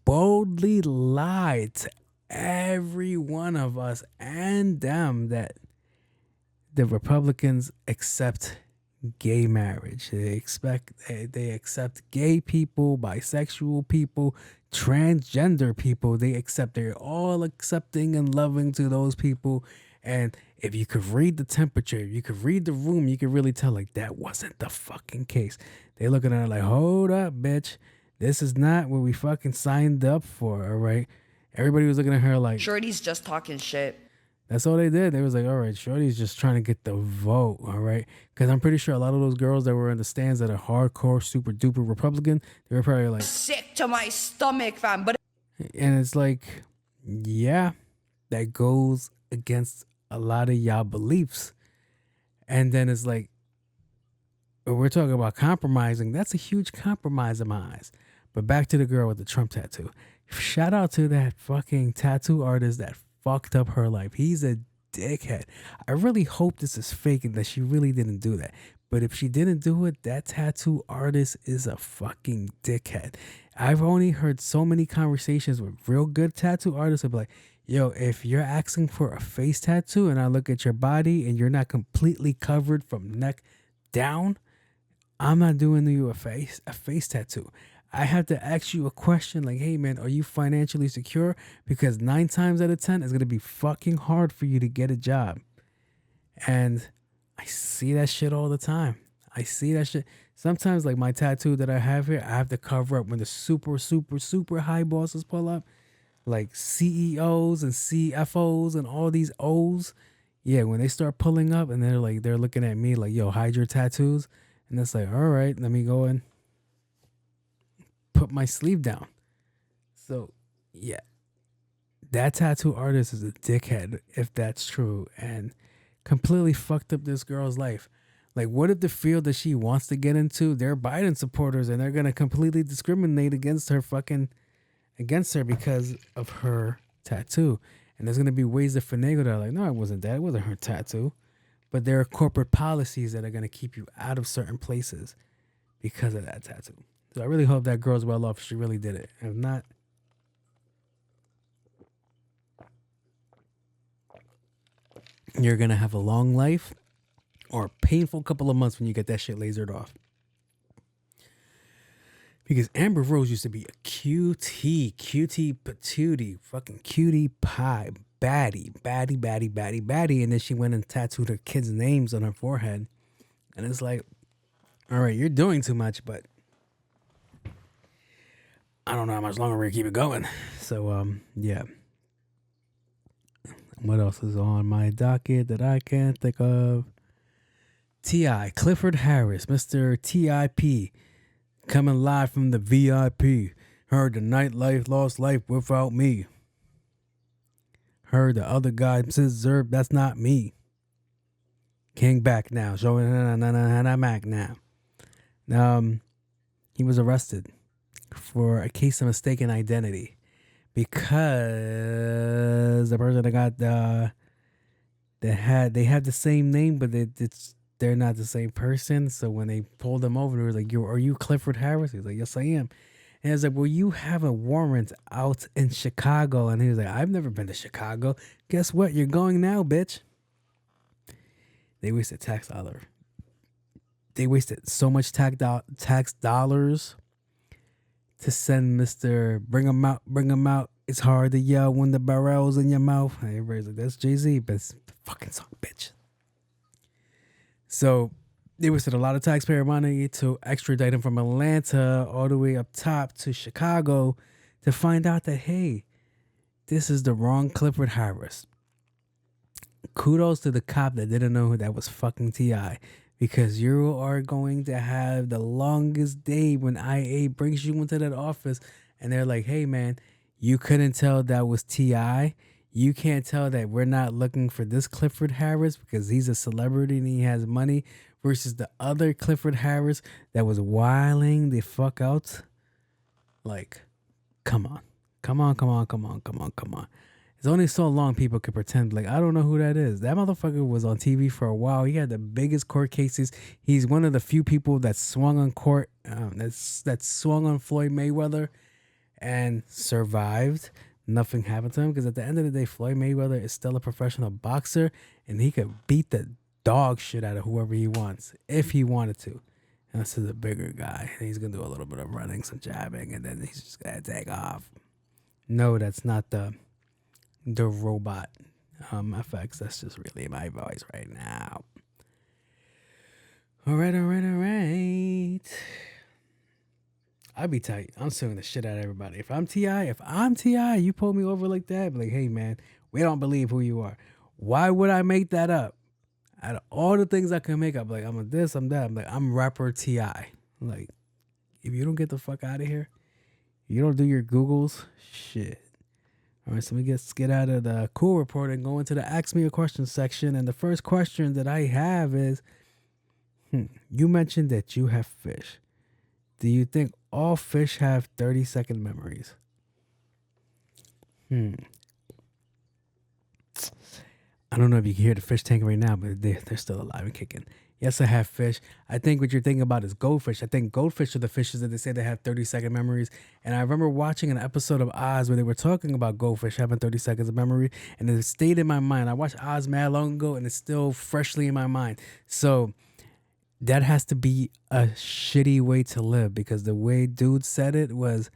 boldly lied to every one of us and them that the Republicans accept gay marriage. They accept gay people, bisexual people, transgender people. They're all accepting and loving to those people. And if you could read the temperature, you could read the room, you could really tell like that wasn't the fucking case. They looking at her like, hold up, bitch. This is not what we fucking signed up for, all right? Everybody was looking at her like, Shorty's just talking shit. that's all they did. They was like, all right, Shorty's just trying to get the vote, all right? Because I'm pretty sure a lot of those girls that were in the stands that are hardcore, super duper Republican, they were probably like, Sick to my stomach, fam. But and it's like, yeah, that goes against a lot of y'all beliefs. And then it's like, when we're talking about compromising, that's a huge compromise in my eyes. But back to the girl with the Trump tattoo. Shout out to that fucking tattoo artist that fucked up her life. He's a dickhead. I really hope this is fake and that she really didn't do that. But if she didn't do it, that tattoo artist is a fucking dickhead. I've only heard so many conversations with real good tattoo artists who be like, yo, if you're asking for a face tattoo and I look at your body and you're not completely covered from neck down, I'm not doing you a face tattoo. I have to ask you a question like, hey man, are you financially secure? Because 9 times out of 10, it's going to be fucking hard for you to get a job. And I see that shit all the time. I see that shit. Sometimes like my tattoo that I have here, I have to cover up when the super, super, super high bosses pull up. Like CEOs and CFOs and all these O's. Yeah, when they start pulling up and they're looking at me like, yo, hide your tattoos. And it's like, all right, let me go and put my sleeve down. So, yeah. That tattoo artist is a dickhead, if that's true, and completely fucked up this girl's life. Like, what if the field that she wants to get into, they're Biden supporters, and they're going to completely discriminate against her because of her tattoo. And there's going to be ways to finagle that. Like, no, it wasn't that. It wasn't her tattoo. But there are corporate policies that are going to keep you out of certain places because of that tattoo. So I really hope that girl's well off. She really did it. If not, you're going to have a long life or a painful couple of months when you get that shit lasered off. Because Amber Rose used to be a cutie patootie, fucking cutie pie, baddie. And then she went and tattooed her kids' names on her forehead. And it's like, all right, you're doing too much, but I don't know how much longer we're going to keep it going. So, yeah. What else is on my docket that I can't think of? T.I. Clifford Harris, Mr. T.I.P., coming live from the VIP. Heard the nightlife lost life without me. Heard the other guy says Zerb, that's not me. King back now. Showing I'm back now. He was arrested for a case of mistaken identity because the person that got they have the same name, but they're not the same person. So when they pulled him over, they was like, are you Clifford Harris? He was like, yes, I am. And I was like, well, you have a warrant out in Chicago. And he was like, I've never been to Chicago. Guess what? You're going now, bitch. They wasted tax dollars. They wasted so much tax dollars to send Mr. Bring 'em out. It's hard to yell when the barrel's in your mouth. And everybody's like, that's Jay-Z, but it's the fucking song, bitch. So they wasted a lot of taxpayer money to extradite him from Atlanta all the way up top to Chicago to find out that, hey, this is the wrong Clifford Harris. Kudos to the cop that didn't know that was fucking T.I. because you are going to have the longest day when IA brings you into that office and they're like, hey, man, you couldn't tell that was T.I. You can't tell that we're not looking for this Clifford Harris because he's a celebrity and he has money versus the other Clifford Harris that was wilding the fuck out. Like, come on. It's only so long people could pretend like, I don't know who that is. That motherfucker was on TV for a while. He had the biggest court cases. He's one of the few people that swung on court, that swung on Floyd Mayweather and survived. Nothing happened to him because at the end of the day, Floyd Mayweather is still a professional boxer and he could beat the dog shit out of whoever he wants, if he wanted to. And this is a bigger guy. And he's going to do a little bit of running, some jabbing, and then he's just going to take off. No, that's not the robot effects. That's just really my voice right now. All right. I'd be tight. I'm suing the shit out of everybody. If I'm T.I., you pull me over like that, be like, hey, man, we don't believe who you are. Why would I make that up? Out of all the things I can make up, like, I'm this, I'm that. I'm like, I'm rapper T.I. Like, if you don't get the fuck out of here, you don't do your Googles, shit. All right, so let's get out of the cool report and go into the Ask Me a Question section. And the first question that I have is, you mentioned that you have fish. Do you think all fish have 30-second memories? I don't know if you can hear the fish tank right now, but they're still alive and kicking. Yes, I have fish. I think what you're thinking about is goldfish. I think goldfish are the fishes that they say they have 30-second memories. And I remember watching an episode of Oz where they were talking about goldfish having 30 seconds of memory. And it stayed in my mind. I watched Oz mad long ago, and it's still freshly in my mind. So that has to be a shitty way to live, because the way dude said it was,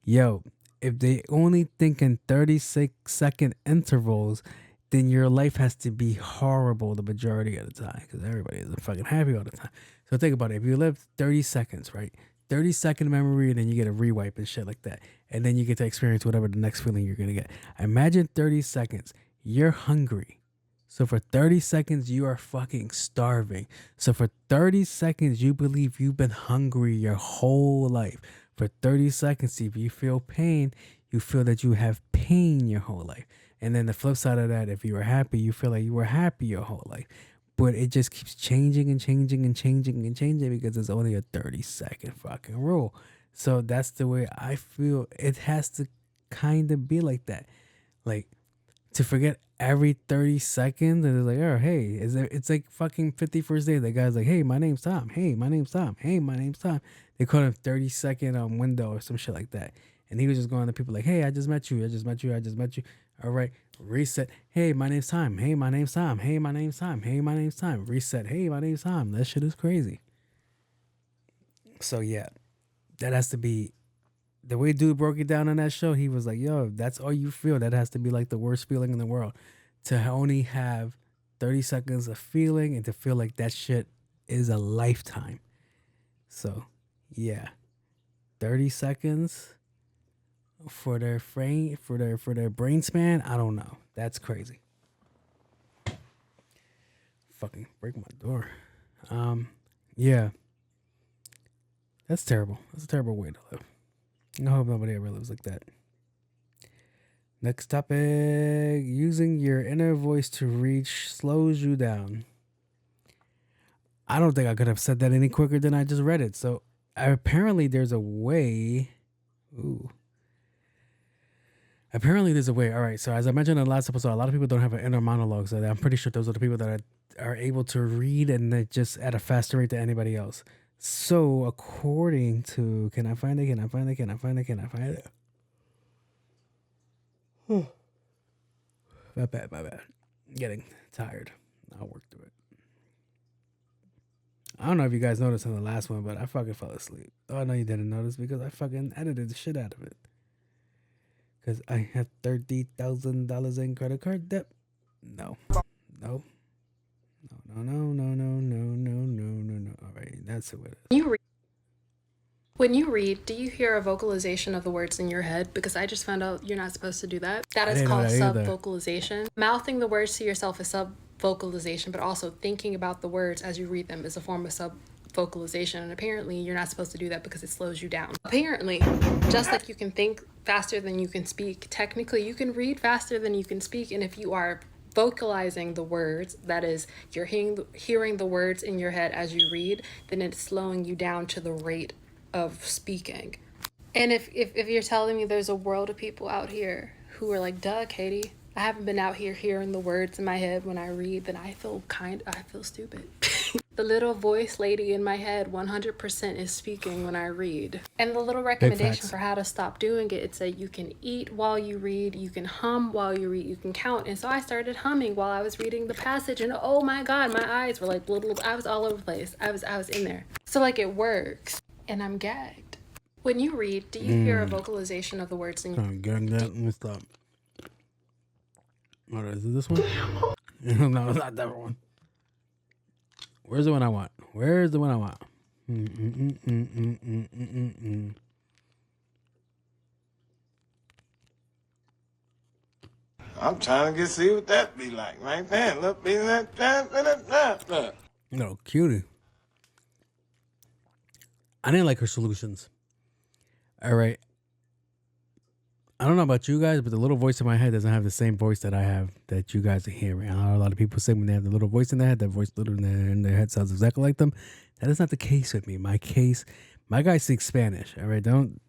yo, if they only think in 36-second intervals, then your life has to be horrible the majority of the time, because everybody isn't fucking happy all the time. So think about it. If you live 30 seconds, right? 30-second memory, and then you get a rewipe and shit like that. And then you get to experience whatever the next feeling you're going to get. Imagine 30 seconds. You're hungry. So for 30 seconds, you are fucking starving. So for 30 seconds, you believe you've been hungry your whole life. For 30 seconds, if you feel pain, you feel that you have pain your whole life. And then the flip side of that, if you were happy, you feel like you were happy your whole life. But it just keeps changing and changing and changing and changing, because it's only a 30-second fucking rule. So that's the way I feel. It has to kind of be like that. Like, to forget every 30 seconds, and it's like, oh, hey, it's like fucking 50 First Dates. That guy's like, hey, my name's Tom. Hey, my name's Tom. Hey, my name's Tom. They call him 30-second window or some shit like that. And he was just going to people like, hey, I just met you. All right, reset. Hey, my name's Tom. Hey, my name's Tom. Hey, my name's Tom. Hey, my name's Tom. Reset. Hey, my name's Tom. That shit is crazy. So yeah, that has to be the way dude broke it down on that show. He was like, yo, that's all you feel. That has to be like the worst feeling in the world, to only have 30 seconds of feeling and to feel like that shit is a lifetime. So yeah, 30 seconds for their brain, for their brain span. I don't know. That's crazy. Fucking break my door. Yeah. That's terrible. That's a terrible way to live. I hope nobody ever lives like that. Next topic. Using your inner voice to reach slows you down. I don't think I could have said that any quicker than I just read it. So apparently there's a way. Apparently there's a way. All right. So as I mentioned in the last episode, a lot of people don't have an inner monologue. So I'm pretty sure those are the people that are able to read and they just at a faster rate than anybody else. So according to, can I find it? My bad. Getting tired. I'll work through it. I don't know if you guys noticed in the last one, but I fucking fell asleep. Oh, no, you didn't notice because I fucking edited the shit out of it. Because I have $30,000 in credit card debt. No. All right, that's who it is. When you read, do you hear a vocalization of the words in your head? Because I just found out you're not supposed to do that. That is called sub-vocalization. Mouthing the words to yourself is sub-vocalization, but also thinking about the words as you read them is a form of sub-vocalization. And apparently you're not supposed to do that because it slows you down. Apparently, just like you can think faster than you can speak, technically you can read faster than you can speak. And if you are vocalizing the words, that is, you're hearing the words in your head as you read, then it's slowing you down to the rate of speaking. And if you're telling me there's a world of people out here who are like, duh, Katie, I haven't been out here hearing the words in my head when I read, then I feel stupid. The little voice lady in my head 100% is speaking when I read. And the little recommendation for how to stop doing it said you can eat while you read, you can hum while you read, you can count. And so I started humming while I was reading the passage, and oh my god, my eyes were like little, I was all over the place. I was in there. So like it works, and I'm gagged. When you read, do you hear a vocalization of the words in your gagged that? Let me stop. What is it, this one? No, it's not that one. Where's the one I want? Where's the one I want? I'm trying to see what that be like, right there. Look, be that. No, cutie. I didn't like her solutions. All right. I don't know about you guys, but the little voice in my head doesn't have the same voice that I have that you guys are hearing. I know a lot of people say when they have the little voice in their head, that voice little in their head sounds exactly like them. That is not the case with me. My guy speaks Spanish. All right, don't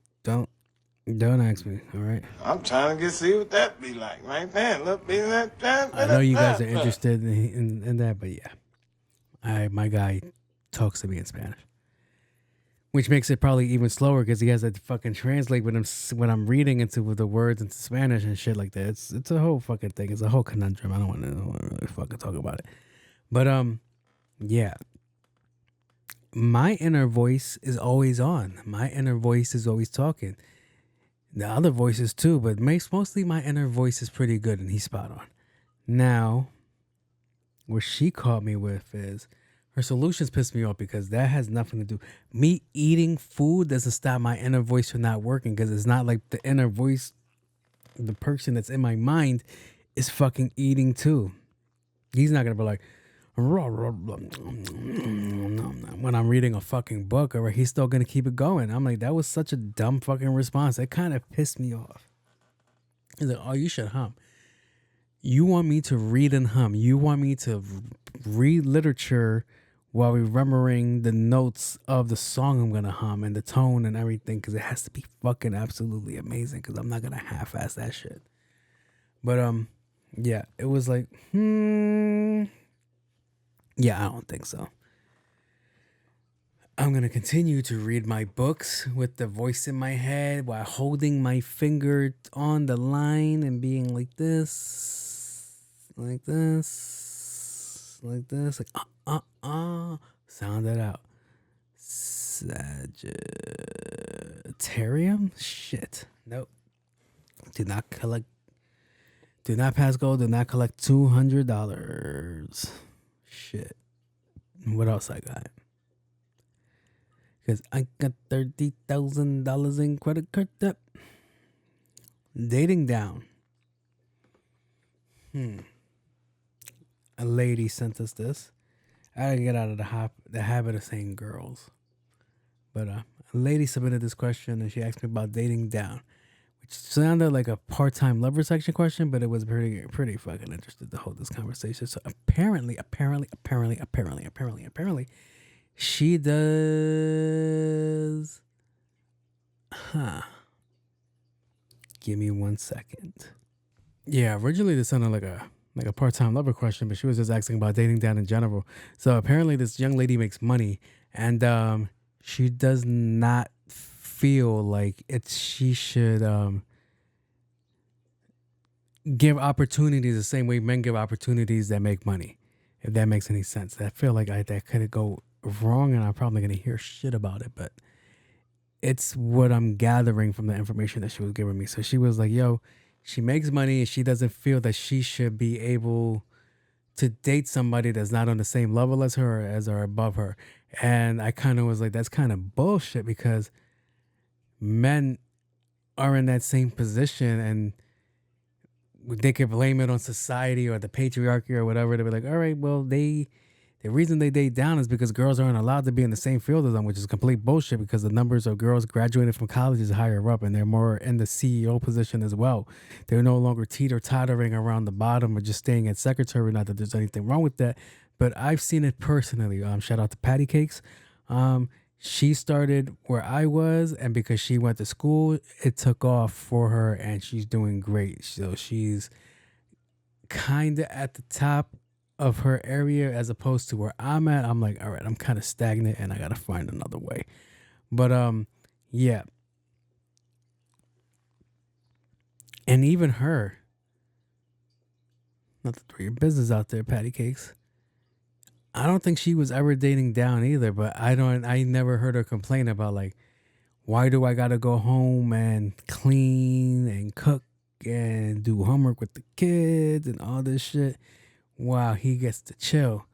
ask me. All right. I'm trying to see what that be like, right there. Look, be that. I know you guys are interested in that, but yeah, my guy talks to me in Spanish. Which makes it probably even slower because he has to fucking translate when I'm reading into the words into Spanish and shit like that. It's a whole fucking thing. It's a whole conundrum. I don't want to really fucking talk about it. But yeah. My inner voice is always on. My inner voice is always talking. The other voices too, but mostly my inner voice is pretty good and he's spot on. Now, what she caught me with is her solutions piss me off because that has nothing to do. Me eating food doesn't stop my inner voice from not working because it's not like the inner voice, the person that's in my mind is fucking eating too. He's not going to be like, when I'm reading a fucking book, or he's still going to keep it going. I'm like, that was such a dumb fucking response. That kind of pissed me off. He's like, oh, you should hum. You want me to read and hum. You want me to read literature while remembering the notes of the song I'm going to hum and the tone and everything because it has to be fucking absolutely amazing because I'm not going to half-ass that shit. But, yeah, it was like, yeah, I don't think so. I'm going to continue to read my books with the voice in my head while holding my finger on the line and being like this, like sound that out. Sagittarium? Shit. Nope. Do not pass go. Do not collect $200. Shit. What else I got? Because I got $30,000 in credit card debt. Dating down. A lady sent us this. I gotta get out of the habit of saying girls. But a lady submitted this question and she asked me about dating down, which sounded like a part-time lover section question, but it was pretty fucking interested to hold this conversation. So apparently, she does. Give me 1 second. Yeah, originally this sounded like a part-time lover question, but she was just asking about dating down in general. So apparently this young lady makes money and she does not feel like she should give opportunities the same way men give opportunities that make money, if that makes any sense. I feel like that could go wrong and I'm probably going to hear shit about it, but it's what I'm gathering from the information that she was giving me. So she was like, yo, she makes money and she doesn't feel that she should be able to date somebody that's not on the same level as her or above her. And I kind of was like, that's kind of bullshit because men are in that same position and they could blame it on society or the patriarchy or whatever. They'd be like, all right, well, the reason they date down is because girls aren't allowed to be in the same field as them, which is complete bullshit because the numbers of girls graduating from college is higher up and they're more in the CEO position as well. They're no longer teeter-tottering around the bottom or just staying at secretary. Not that there's anything wrong with that, but I've seen it personally. Shout out to Patty Cakes. She started where I was, and because she went to school, it took off for her and she's doing great. So she's kind of at the top of her area as opposed to where I'm at, I'm like, all right, I'm kind of stagnant and I gotta find another way. But yeah. And even her, not to throw your business out there, patty cakes, I don't think she was ever dating down either, but I never heard her complain about like, why do I gotta go home and clean and cook and do homework with the kids and all this shit while he gets to chill.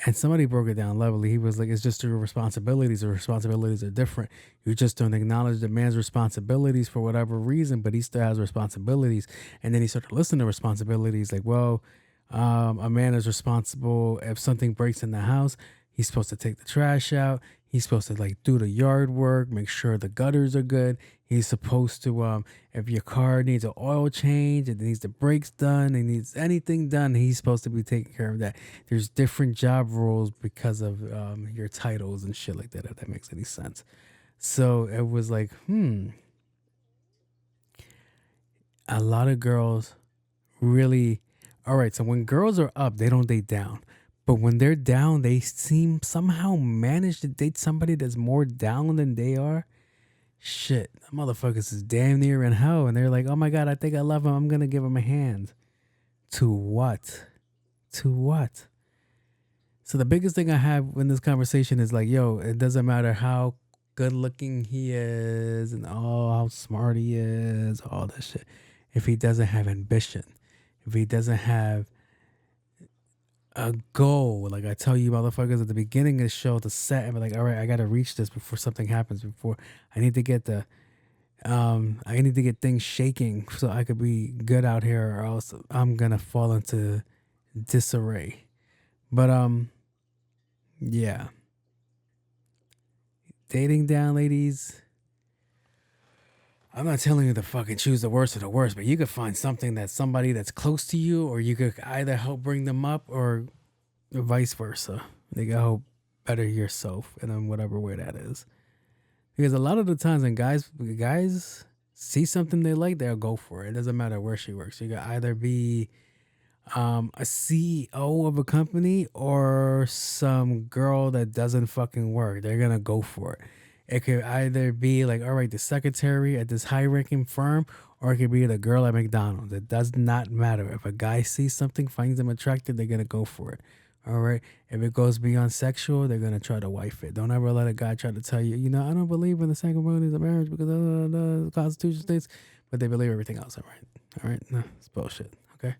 And somebody broke it down levelly. He was like, it's just your responsibilities. The responsibilities are different. You just don't acknowledge the man's responsibilities for whatever reason, but he still has responsibilities. And then he started listening to responsibilities like, well, a man is responsible if something breaks in the house. He's supposed to take the trash out. He's supposed to like do the yard work, make sure the gutters are good. He's supposed to, if your car needs an oil change, it needs the brakes done, it needs anything done, he's supposed to be taking care of that. There's different job roles because of your titles and shit like that, if that makes any sense. So it was like, a lot of girls really, all right, so when girls are up, they don't date down. But when they're down, they seem somehow manage to date somebody that's more down than they are. Shit, the motherfuckers is damn near in hell. And they're like, oh my God, I think I love him. I'm going to give him a hand. To what? To what? So the biggest thing I have in this conversation is like, yo, it doesn't matter how good looking he is and how smart he is, all this shit. If he doesn't have ambition, if he doesn't have a goal, like I tell you motherfuckers at the beginning of the show, to set and be like, all right, I gotta reach this before something happens, before I need to get I need to get things shaking so I could be good out here, or else I'm gonna fall into disarray. But yeah, dating down, ladies, I'm not telling you to fucking choose the worst of the worst, but you could find something that's somebody that's close to you, or you could either help bring them up or vice versa. They can help better yourself in whatever way that is. Because a lot of the times when guys see something they like, they'll go for it. It doesn't matter where she works. You could either be a CEO of a company or some girl that doesn't fucking work. They're going to go for it. It could either be like, all right, the secretary at this high-ranking firm, or it could be the girl at McDonald's. It does not matter. If a guy sees something, finds them attractive, they're going to go for it. All right? If it goes beyond sexual, they're going to try to wife it. Don't ever let a guy try to tell you, you know, I don't believe in the sanctimonies of marriage because the Constitution states, but they believe everything else. All right? All right? No, it's bullshit. Okay?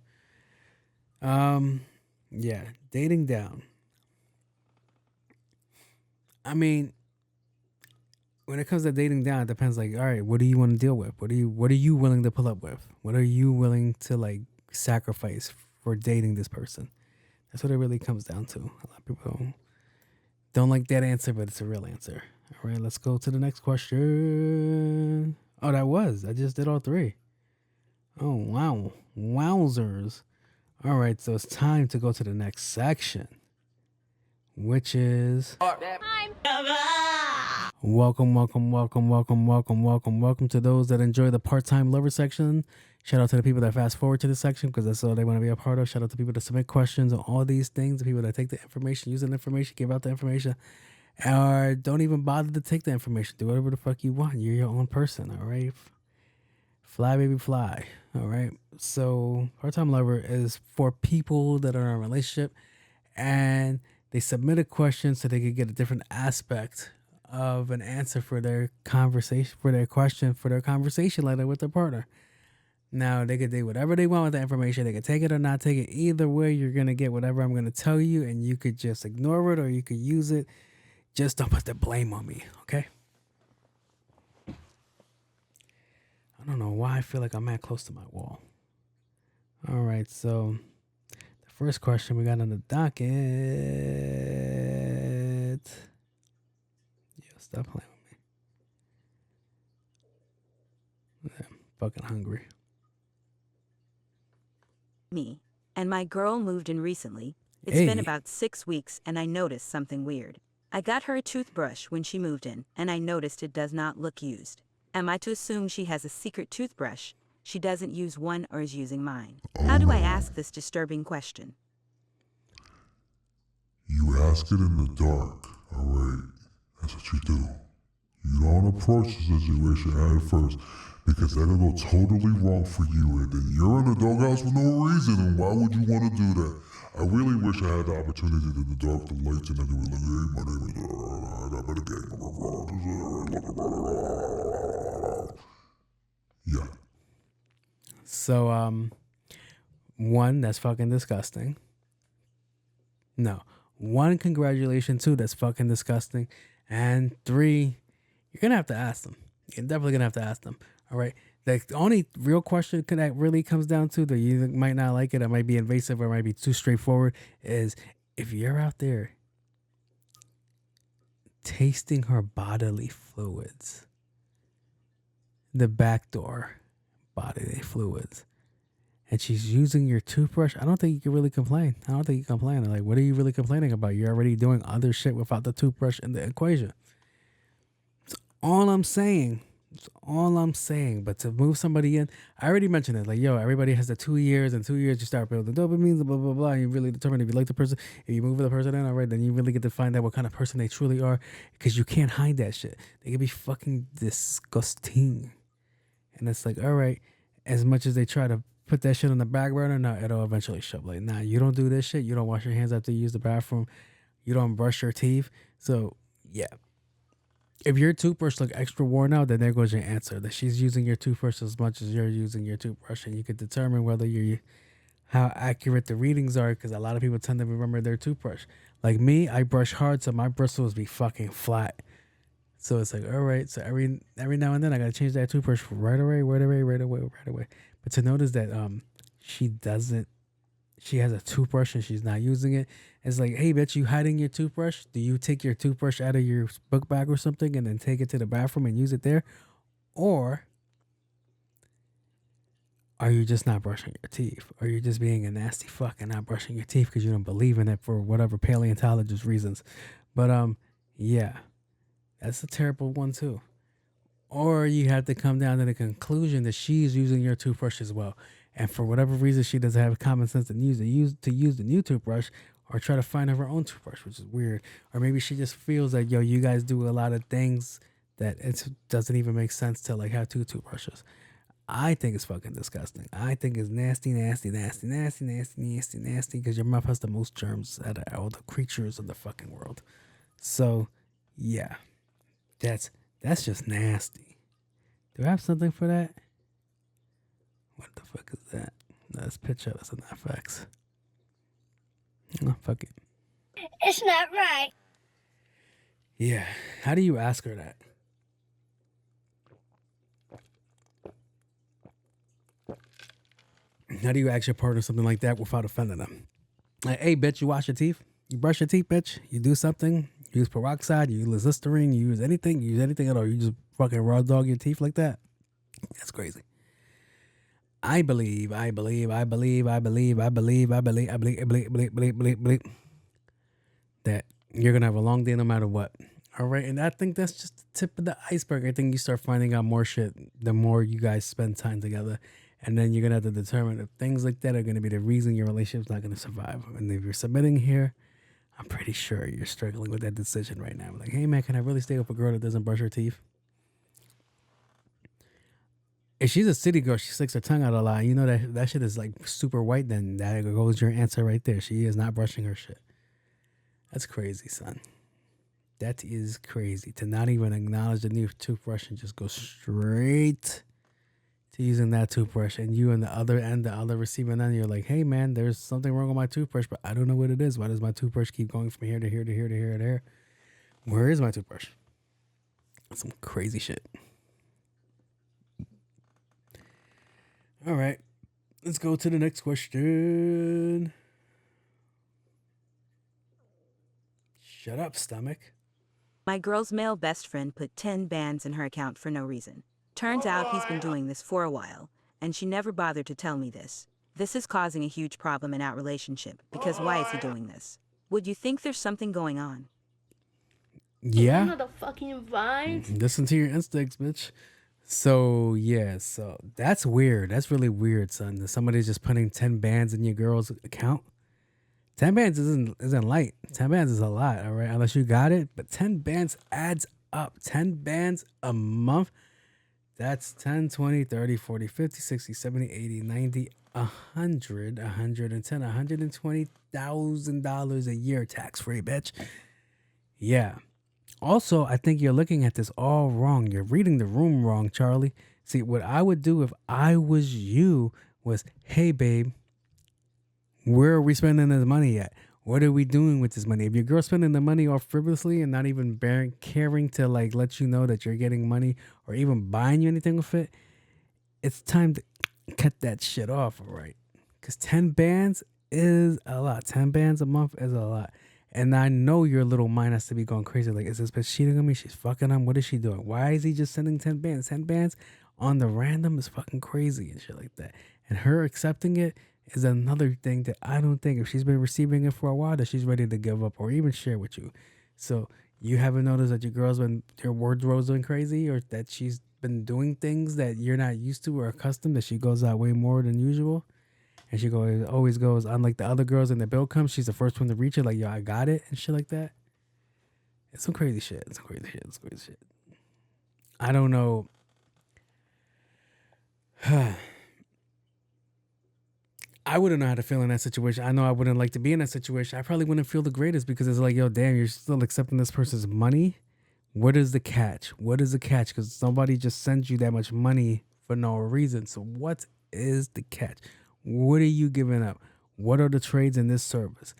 Yeah, dating down. I mean, when it comes to dating down, it depends. Like, all right, what do you want to deal with? What are you willing to pull up with? What are you willing to like sacrifice for dating this person? That's what it really comes down to. A lot of people don't like that answer, but it's a real answer. All right, let's go to the next question. Oh, I just did all three. Oh, wow. Wowzers. All right, so it's time to go to the next section, which is welcome to those that enjoy the part-time lover section. Shout out to the people that fast forward to this section because that's all they want to be a part of. Shout out to people that submit questions on all these things, the people that take the information, use the information, give out the information, or don't even bother to take the information. Do whatever the fuck you want. You're your own person, all right? Fly, baby, fly. All right. So part-time lover is for people that are in a relationship and they submit a question so they could get a different aspect of an answer for their conversation, for their question, for their conversation letter with their partner. Now, they could do whatever they want with the information. They could take it or not take it. Either way, you're going to get whatever I'm going to tell you, and you could just ignore it or you could use it. Just don't put the blame on me, okay? I don't know why I feel like I'm that close to my wall. All right, so the first question we got on the docket. Yo, stop playing with me. I'm fucking hungry. Me and my girl moved in recently. It's been about 6 weeks and I noticed something weird. I got her a toothbrush when she moved in and I noticed it does not look used. Am I to assume she has a secret toothbrush? She doesn't use one or is using mine. How do I ask this disturbing question? You ask it in the dark, alright? That's what you do. You don't approach the situation at first, because that'll go totally wrong for you, and then you're in the doghouse for no reason, and why would you want to do that? I really wish I had the opportunity in the dark, the lights, and I could be like, hey, my name is, I'm in a gang. Yeah. So, one, that's fucking disgusting. No. One, congratulations. Two, that's fucking disgusting. And three, you're going to have to ask them. You're definitely going to have to ask them. All right. The only real question that really comes down to that you might not like it, it might be invasive or it might be too straightforward, is if you're out there tasting her bodily fluids, the backdoor bodily fluids, and she's using your toothbrush, I don't think you can really complain. I don't think you complain. Like, what are you really complaining about? You're already doing other shit without the toothbrush in the equation. That's all I'm saying. That's all I'm saying. But to move somebody in, I already mentioned it. Like, yo, everybody has the 2 years, and 2 years you start building dopamine, blah, blah, blah. And you really determine if you like the person. If you move the person in, all right, then you really get to find out what kind of person they truly are, because you can't hide that shit. They can be fucking disgusting. And it's like, all right, as much as they try to put that shit on the back burner, no, it'll eventually show up. Like, nah, you don't do this shit. You don't wash your hands after you use the bathroom. You don't brush your teeth. So, yeah. If your toothbrush look extra worn out, then there goes your answer. That she's using your toothbrush as much as you're using your toothbrush. And you could determine whether how accurate the readings are, because a lot of people tend to remember their toothbrush. Like me, I brush hard, so my bristles be fucking flat. So it's like, all right. So every now and then I gotta change that toothbrush right away. But to notice that she has a toothbrush and she's not using it. It's like, hey, bitch, you hiding your toothbrush? Do you take your toothbrush out of your book bag or something and then take it to the bathroom and use it there? Or are you just not brushing your teeth? Or are you just being a nasty fuck and not brushing your teeth because you don't believe in it for whatever paleontologist reasons? But yeah, that's a terrible one too. Or you have to come down to the conclusion that she's using your toothbrush as well. And for whatever reason, she doesn't have common sense to use the new toothbrush, or try to find her own toothbrush, which is weird. Or maybe she just feels like, yo, you guys do a lot of things that it doesn't even make sense to like have two toothbrushes. I think it's fucking disgusting. I think it's nasty, because your mouth has the most germs out of all the creatures in the fucking world. So, yeah, that's just nasty. Do I have something for that? What the fuck is that? No, that's picture. That's an FX. Oh, fuck it. It's not right. Yeah. How do you ask her that? How do you ask your partner something like that without offending them? Like, hey, bitch, you wash your teeth? You brush your teeth, bitch? You do something? You use peroxide? You use Listerine? You use anything? You use anything at all? You just fucking raw dog your teeth like that? That's crazy. I believe that you're going to have a long day no matter what. All right. And I think that's just the tip of the iceberg. I think you start finding out more shit the more you guys spend time together. And then you're going to have to determine if things like that are going to be the reason your relationship's not going to survive. And if you're submitting here, I'm pretty sure you're struggling with that decision right now. Like, hey, man, can I really stay with a girl that doesn't brush her teeth? If she's a city girl, she sticks her tongue out a lot. You know that shit is like super white, then that goes your answer right there. She is not brushing her shit. That's crazy, son. That is crazy. To not even acknowledge the new toothbrush and just go straight to using that toothbrush. And you on the other end, the other receiving end, you're like, hey, man, there's something wrong with my toothbrush, but I don't know what it is. Why does my toothbrush keep going from here to here to here to here to here? Where is my toothbrush? That's some crazy shit. All right, let's go to the next question. Shut up, stomach. My girl's male best friend put 10 bands in her account for no reason. Turns out he's been doing this for a while, and she never bothered to tell me this. This is causing a huge problem in our relationship, because why is he doing this? Would you think there's something going on? Yeah. One of the fucking vines. Listen to your instincts, bitch. So, yeah, so that's weird. That's really weird, son. That somebody's just putting 10 bands in your girl's account. 10 bands isn't light. 10 bands is a lot, all right? Unless you got it. But 10 bands adds up. 10 bands a month. That's 10, 20, 30, 40, 50, 60, 70, 80, 90, 100, 110, $120,000 a year tax-free, bitch. Yeah. Also, I think you're looking at this all wrong. You're reading the room wrong, Charlie. See, what I would do if I was you was, hey, babe, where are we spending this money at? What are we doing with this money? If your girl's spending the money off frivolously and not even caring to like let you know that you're getting money or even buying you anything with it, it's time to cut that shit off, all right? Because 10 bands is a lot. 10 bands a month is a lot. And I know your little mind has to be going crazy. Like, is this bitch cheating on me? She's fucking on. What is she doing? Why is he just sending 10 bands? 10 bands on the random is fucking crazy and shit like that. And her accepting it is another thing that I don't think, if she's been receiving it for a while, that she's ready to give up or even share with you. So you haven't noticed that your wardrobe's been crazy, or that she's been doing things that you're not used to or accustomed, that she goes out way more than usual. And she always goes, unlike the other girls in the bill comes, she's the first one to reach it, like, yo, I got it, and shit like that. It's some crazy shit. It's some crazy shit. I don't know. I wouldn't know how to feel in that situation. I know I wouldn't like to be in that situation. I probably wouldn't feel the greatest, because it's like, yo, damn, you're still accepting this person's money? What is the catch? Because somebody just sends you that much money for no reason. So what is the catch? What are you giving up? What are the trades in this service?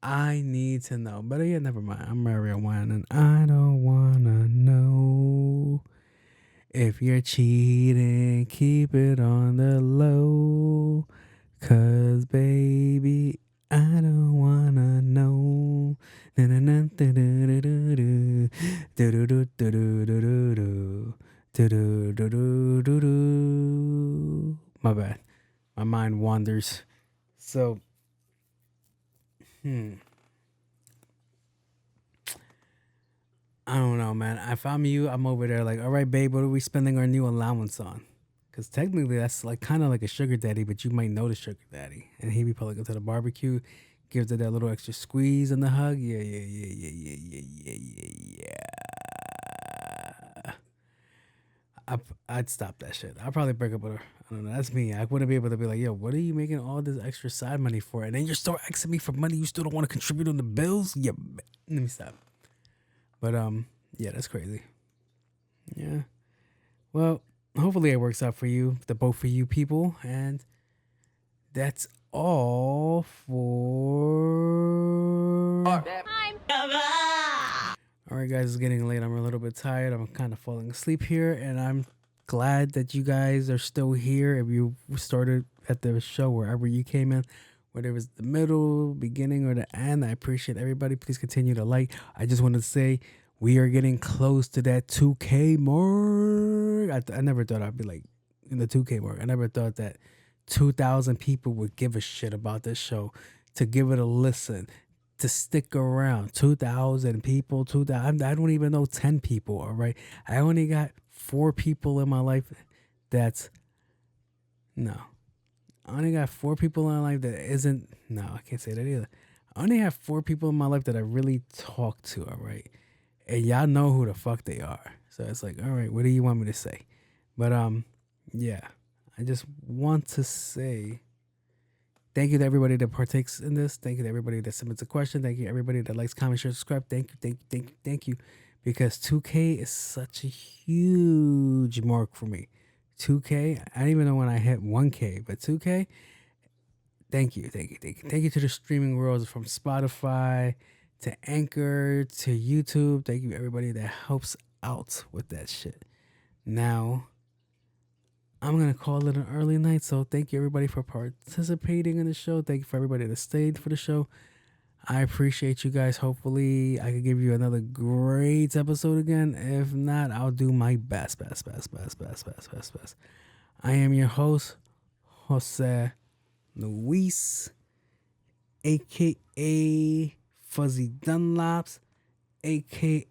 I need to know. But yeah, never mind. I'm marijuana and I don't want to know. If you're cheating, keep it on the low. 'Cause baby, I don't want to know. My bad. My mind wanders. So, I don't know, man. If I'm you, I'm over there like, all right, babe, what are we spending our new allowance on? Because technically that's like kind of like a sugar daddy, but you might know the sugar daddy. And he be probably go to the barbecue, gives it that little extra squeeze and the hug. Yeah. I'd stop that shit. I'd probably break up with her. I don't know. That's me. I wouldn't be able to be like, yo, what are you making all this extra side money for? And then you're still asking me for money. You still don't want to contribute on the bills? Yeah. Let me stop. But, yeah, that's crazy. Yeah. Well, hopefully it works out for you, the both of you people. And that's all for... All right, guys, it's getting late. I'm a little bit tired. I'm kind of falling asleep here, and I'm glad that you guys are still here. If you started at the show, wherever you came in, whether it was the middle, beginning, or the end, I appreciate everybody. Please continue to like. I just wanted to say we are getting close to that 2K mark. I never thought I'd be like in the 2K mark. I never thought that 2,000 people would give a shit about this show, to give it a listen, to stick around. 2,000 people, 2,000. I don't even know 10 people, all right? I only got 4 people in my life that's... No. I only got 4 people in my life that isn't... No, I can't say that either. I only have 4 people in my life that I really talk to, all right? And y'all know who the fuck they are. So it's like, all right, what do you want me to say? But, yeah. I just want to say... Thank you to everybody that partakes in this. Thank you to everybody that submits a question. Thank you to everybody that likes, comments, share, subscribe. Thank you. Because 2K is such a huge mark for me. 2K, I don't even know when I hit 1K, but 2K, thank you. Thank you to the streaming world, from Spotify to Anchor to YouTube. Thank you everybody that helps out with that shit. Now, I'm going to call it an early night, so thank you everybody for participating in the show. Thank you for everybody that stayed for the show. I appreciate you guys. Hopefully, I can give you another great episode again. If not, I'll do my best. I am your host, Jose Luis, a.k.a. Fuzzy Dunlops, a.k.a.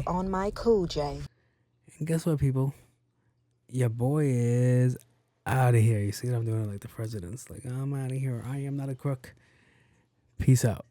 On my Cool J. And guess what, people? Your boy is Out of here. You see what I'm doing? Like the president's like, I'm out of here. I am not a crook. Peace out.